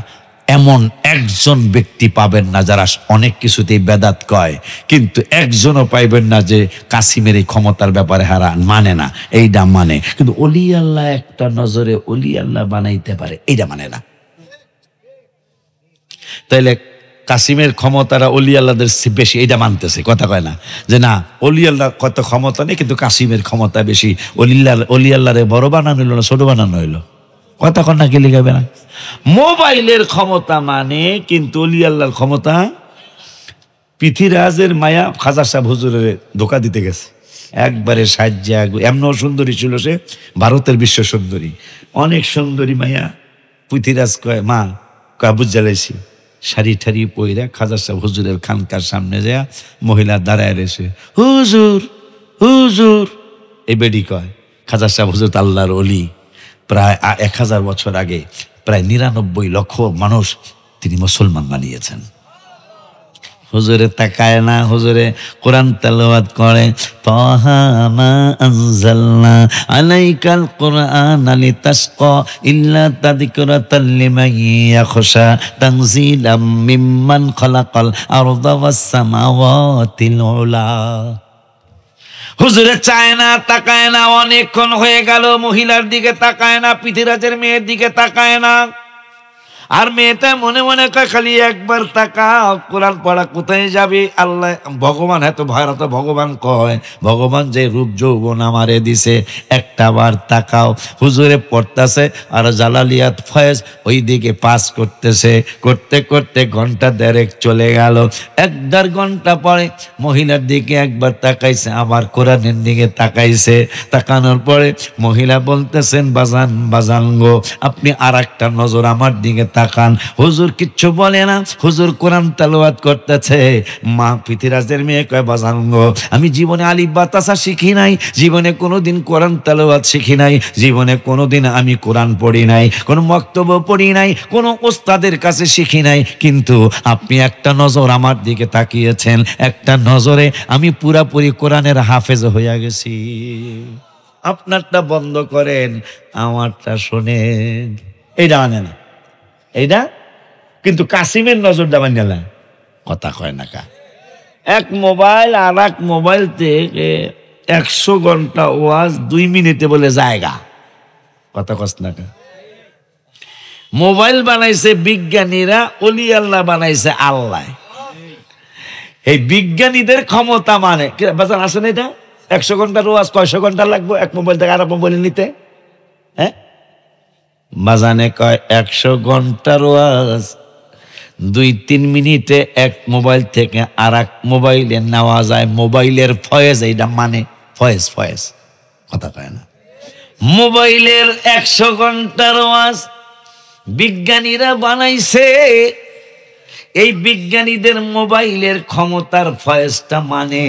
এমন একজন ব্যক্তি পাবেন না যারা অনেক কিছুতেই বেদাত কয়, কিন্তু একজনও পাইবেন না যে কাসিমের এই ক্ষমতার ব্যাপারে হারা মানে না, এইটা মানে। কিন্তু অলি আল্লাহ একটা নজরে অলি আল্লাহ বানাইতে পারে, এইটা মানে না। তাইলে কাসিমের ক্ষমতারা অলি আল্লাহদের বেশি, এইটা মানতেছে, কথা কয় না যে না অলি আল্লাহ কত ক্ষমতা নেই, কিন্তু কাসিমের ক্ষমতা বেশি। অলি আল্লাহরে বড় বানানো হইল না ছোট বানানো হইলো, কথা কন না, কি লিখাবে না? মোবাইলের ক্ষমতা মানে, কিন্তু অলি আল্লাহর ক্ষমতা। পৃথিরাজের মায়া খাজা সাহেব হুজুরের ধোকা দিতে গেছে, একবারে সাজ্জা, এমন সুন্দরী ছিল সে, ভারতের বিশ্ব সুন্দরী, অনেক সুন্দরী মায়া। পৃথিরাজ কয় মা কাবুজ জ্বালাইছি, শাড়ি ঠাড়ি পইরা খাজা সাহেব হুজুরের খানকার সামনে যায়, মহিলা দাঁড়ায় রয়েছে, হুজুর হুজুর। এই বেডি কয় খাজা সাহেব হুজুর আল্লাহর অলি, প্রায় 1000 বছর আগে প্রায় 99 লক্ষ মানুষ তিনি মুসলমান বানিয়েছেন। হুজুরে তাকায় না, হুজুরে কোরআন তেলাওয়াত করে, তাহা মা আনজালনা আলাইকাল কুরআনা লিতাশকা ইল্লা তাযকিরাতাল লিমান ইয়াখশা তানজিলাম মিম্মান খালাকাল আরদা ওয়াস সামাওয়াতিল উলা। হুজুরে চায় না, তাকায় না, অনেকক্ষণ হয়ে গেল মহিলার দিকে তাকায় না, পৃথিরাজের মেয়ের দিকে তাকায় না। আর মেয়েটা মনে মনে কয় খালি একবার তাকাও, কোরআন পড়া কোথায় যাবে? আল্লাহ ভগবান এত ভয়রত, ভগবান কয় ভগবান যে রূপ যৌবন আমারে দিছে, একটা বার তাকাও। হুজুরে পড়তেছে আর জালালিয়াত ফয়েজ ওই দিকে পাস করতেছে, করতে করতে ঘন্টা 1.5 চলে গেল। 1.5 ঘন্টা পরে মহিলার দিকে একবার তাকাইছে, আবার কোরআনের দিকে তাকাইছে। তাকানোর পরে মহিলা বলতেছেন, বাজান বাজান গো, আপনি আর একটা নজর আমার দিকে তাকান। হুজুর কিচ্ছু বলে না, হুজুর কোরআন তেলাওয়াত করতেছে। মা পৃথিরাজের মেয়ে কয়, বাজান গো, আমি জীবনে আলিফ বা তাসা শিখি নাই, জীবনে কোনোদিন কোরআন তেলাওয়াত শিখি নাই, জীবনে কোনোদিন আমি কোরআন পড়ি নাই, কোনো বক্তব্য পড়ি নাই, কোনো ওস্তাদের কাছে শিখি নাই, কিন্তু আপনি একটা নজর আমার দিকে তাকিয়েছেন, একটা নজরে আমি পুরাপুরি কোরআনের হাফেজ হইয়া গেছি। আপনারটা বন্ধ করেন, আমারটা শোনেন। এইটা মানে না, এইটা কিন্তু কাসিমের নজরটা মানে না, কথা কয় না কা। এক মোবাইল আর এক মোবাইল থেকে 100 ঘন্টা ওয়াজ 2 মিনিটে বলে জায়গা, কথা কস না কা। মোবাইল বানাইছে বিজ্ঞানীরা, অলি আল্লাহ বানাইছে আল্লাহ। এই বিজ্ঞানীদের ক্ষমতা মানে বাজার আসেন, এটা 100 ঘন্টার ওয়াজ 100 ঘন্টা লাগবে এক মোবাইল থেকে আর মোবাইল নিতে? হ্যাঁ, বাজানে কয় 100 ঘন্টার ওয়াজ 2-3 মিনিটে এক মোবাইল থেকে আর এক মোবাইলে নেওয়া যায়। মোবাইলের ফয়েজ, এইটা মানে ফয়েজ, ফয়েজ, কথা কয় না। মোবাইলের 100 ঘন্টার ওয়াজ বিজ্ঞানীরা বানাইছে। এই বিজ্ঞানীদের মোবাইলের ক্ষমতার ফয়েজটা মানে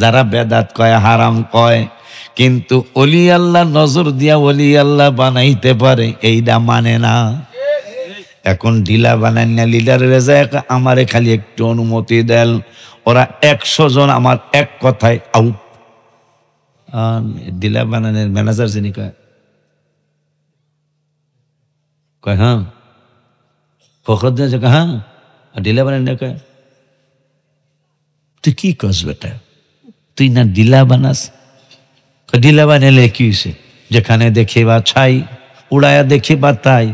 যারা বেদাত কয়, হারাম কয়, কিন্তু অলি আল্লাহ নজর দিয়া অলি আল্লাহ বানাইতে পারে, এইটা মানে না। এখন ঢিলা বানাই না, লিডারের যায় আমারে খালি একটু অনুমতি দেন, ওরা 100 জন আমার এক কথায় আউট। ঢিলা বানানের ম্যানেজার যিনি কয়, হ্যাঁ ফখরুদ্দিন হ্যাঁ ডিলা বানাই না কয় তুই কি কস বেটা তুই না ডিলা বানাস ডিলা বানালে কি হয়েছে যেখানে দেখি বা ছাই উড়ায়া দেখি বা তাই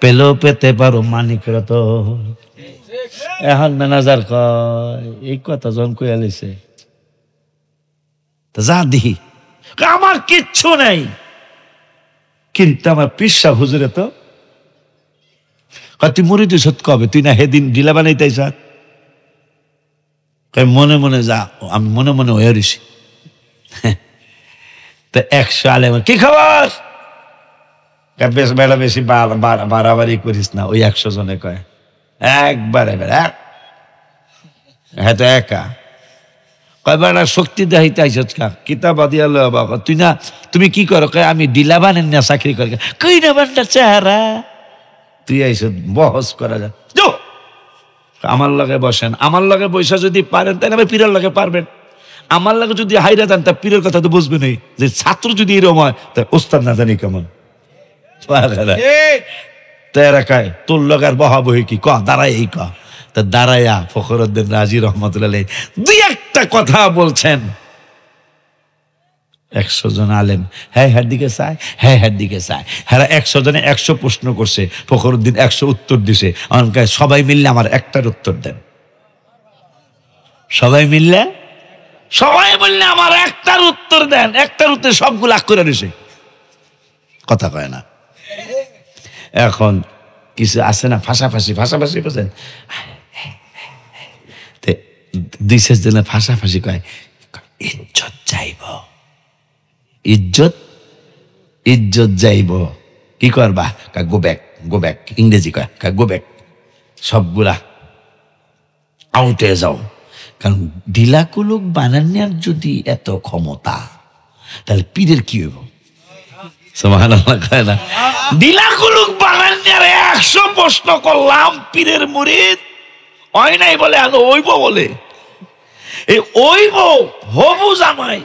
পেলেও পেতে পারো মানিক তো এখন ম্যানেজার কয় এই কথা জন কইয়া লিছে যা দিহি আমার কিচ্ছু নাই কিন্তু আমার পিসা হুজুরে তো তুই মরি তুই সত্য কবে তুই না হেদিন ডিলা বানাইতেছ মনে মনে যা আমি মনে মনে হয়ে রইছি তো 100 আলেম কি খবর বেশ বেড়া বেশি বাড়াবাড়ি করিস না ওই 100 জনে কয় একবারে হ্যাঁ তো একা কয় বেড়া শক্তি দেখাইতে আইসত কা কিতাব আদিয়াল বাবা তুই না তুমি কি করো কয় আমি ডিলা বানেন না চাকরি করি কই না বান্ডার চেহারা তুই আইসত বহস করা যা আমার লগে বসেন আমার লগে বৈশা যদি পারেন তাই না পীরের লগে পারবেন আমার লগে যদি হাইরা যান তা পীরের কথা তো বুঝবে না যে ছাত্র যদি এরকম হয় তা ওস্তাদ না জানি কেমন তেরা কায় তোর লগার বহাবহি কি ক দাঁড়াই এই ক তা দাঁড়াইয়া ফখরুদ্দিন রাজি রহমতুল্লাহ দুই একটা কথা বলছেন 100 জন আলেম হ্যাঁ হ্যাঁ দিকে চায় হ্যাঁ হ্যাঁ দিকে চায় হ্যাঁ 100 জনে 100 প্রশ্ন করছে ফখরুদ্দিন 100 উত্তর দিছে অনকায় সবাই মিললে আমার একটার উত্তর দেন সবাই মিললে আমার একটার উত্তর দেন একটার উত্তর সবগুলো আগ করে দিছে কথা কয় না এখন কিছু আছে না ফাঁসাফাঁসি বুঝেন দুই শেষ দিনে ফাঁসাফাঁসি কয় ইজ্জত যাইব ইজ্জত যাইব কি করবা গো ব্যাক ইংরেজি কয় গো ব্যাক সবগুলা আউটে যাও কারণ ঢিলাকুলুক বানানোর যদি এত ক্ষমতা তাহলে পীরের কি হইব সুবহানাল্লাহ কয় না ঢিলাকুলুক বানানোর 100 প্রশ্ন করলাম পীরের মুরিদ হয় নাই বলে আলো ওইব বলে এই ওইব হবু জামাই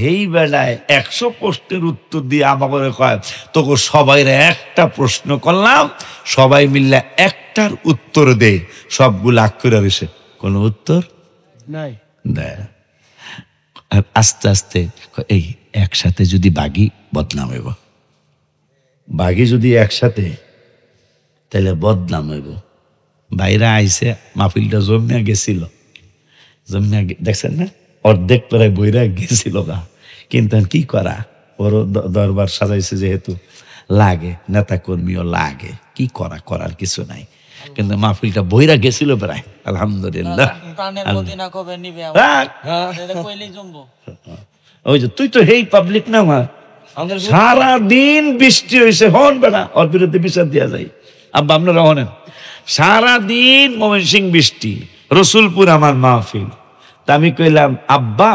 এই বেলায় 100 প্রশ্নের উত্তর দিয়ে আমাকে কয় তোকে সবাই একটা প্রশ্ন করলাম সবাই মিললে একটার উত্তর দে সবগুলো আগ করে রয়েছে কোনো উত্তর নাই আর আস্তে আস্তে এই একসাথে যদি বাগি বদনাম হইব বাগি যদি একসাথে তাহলে বদনাম হইব বাইরে আইসে মাহফিলটা জমিয়া গেছিল দেখছেন না অর্ধেক প্রায় বইরা গেছিল গা কিন্তু কি করা ওর দরবার সাজাইছে যেহেতু লাগে নেতা কর্মীও লাগে কি করার কিছু নাই কিন্তু মাহফিলটা বইরা গেছিল প্রায় আলহামদুলিল্লাহ ওই যে তুই তো হেই পাবলিক না মা সারাদিন বৃষ্টি হয়েছে হন বেড়া ওর বিরুদ্ধে বিচার দেওয়া যায় আব্বা আপনারা হনেন সারাদিন ময়মনসিং বৃষ্টি রসুলপুর আমার মাহফিল তা আমি কইলাম আব্বা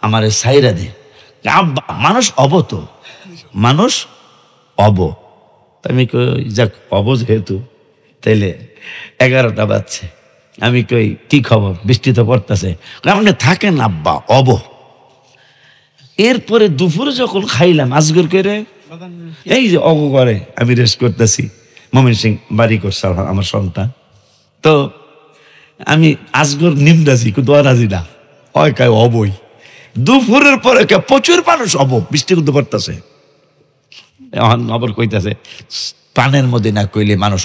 আমার সাইরা দে আব্বা মানুষ আমি কই যাক যেহেতু তাইলে 11টা বাজছে আমি কই কি খবর বৃষ্টি তো পড়তেছে আপনি থাকেন আব্বা এরপরে দুপুরে যখন খাইলাম আজগর করে এই যে করে আমি রেস্ট করতেছি ময়মনসিং বাড়ি করছে আমার সন্তান তো আমি আজগর নিমরাজি কিন্তু অরাজি না হয় কায় অবই দুপুরের পরে প্রচুর মানুষ বৃষ্টি কিন্তু পড়তেছে খবর কইতাছে প্রাণের মদিনা কইলে মানুষ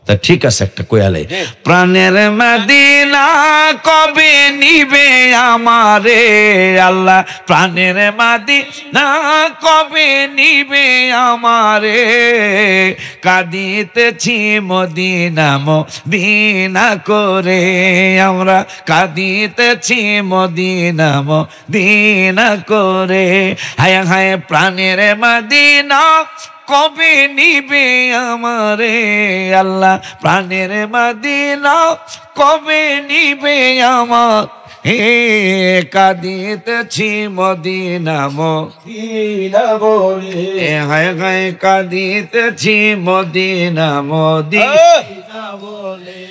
তা ঠিক আছে একটা কইয়ালে প্রাণের মদিনা কবে নিবে আমারে আল্লাহ প্রাণের মদিনা কবে নিবে আমারে কাঁদিতেছি মদিনা মদিনা করে আমরা কাঁদিতেছি মদিনা মদিনা করে হায় হায় প্রাণের মদিনা কবে নিবে আমারে আল্লাহ প্রাণের মদিনা কবে নিবে আমার হে কাঁদিতেছি মদিনা মদিনা বলে হায় হায় কাঁদিতেছি মদিনা মদিনা বলে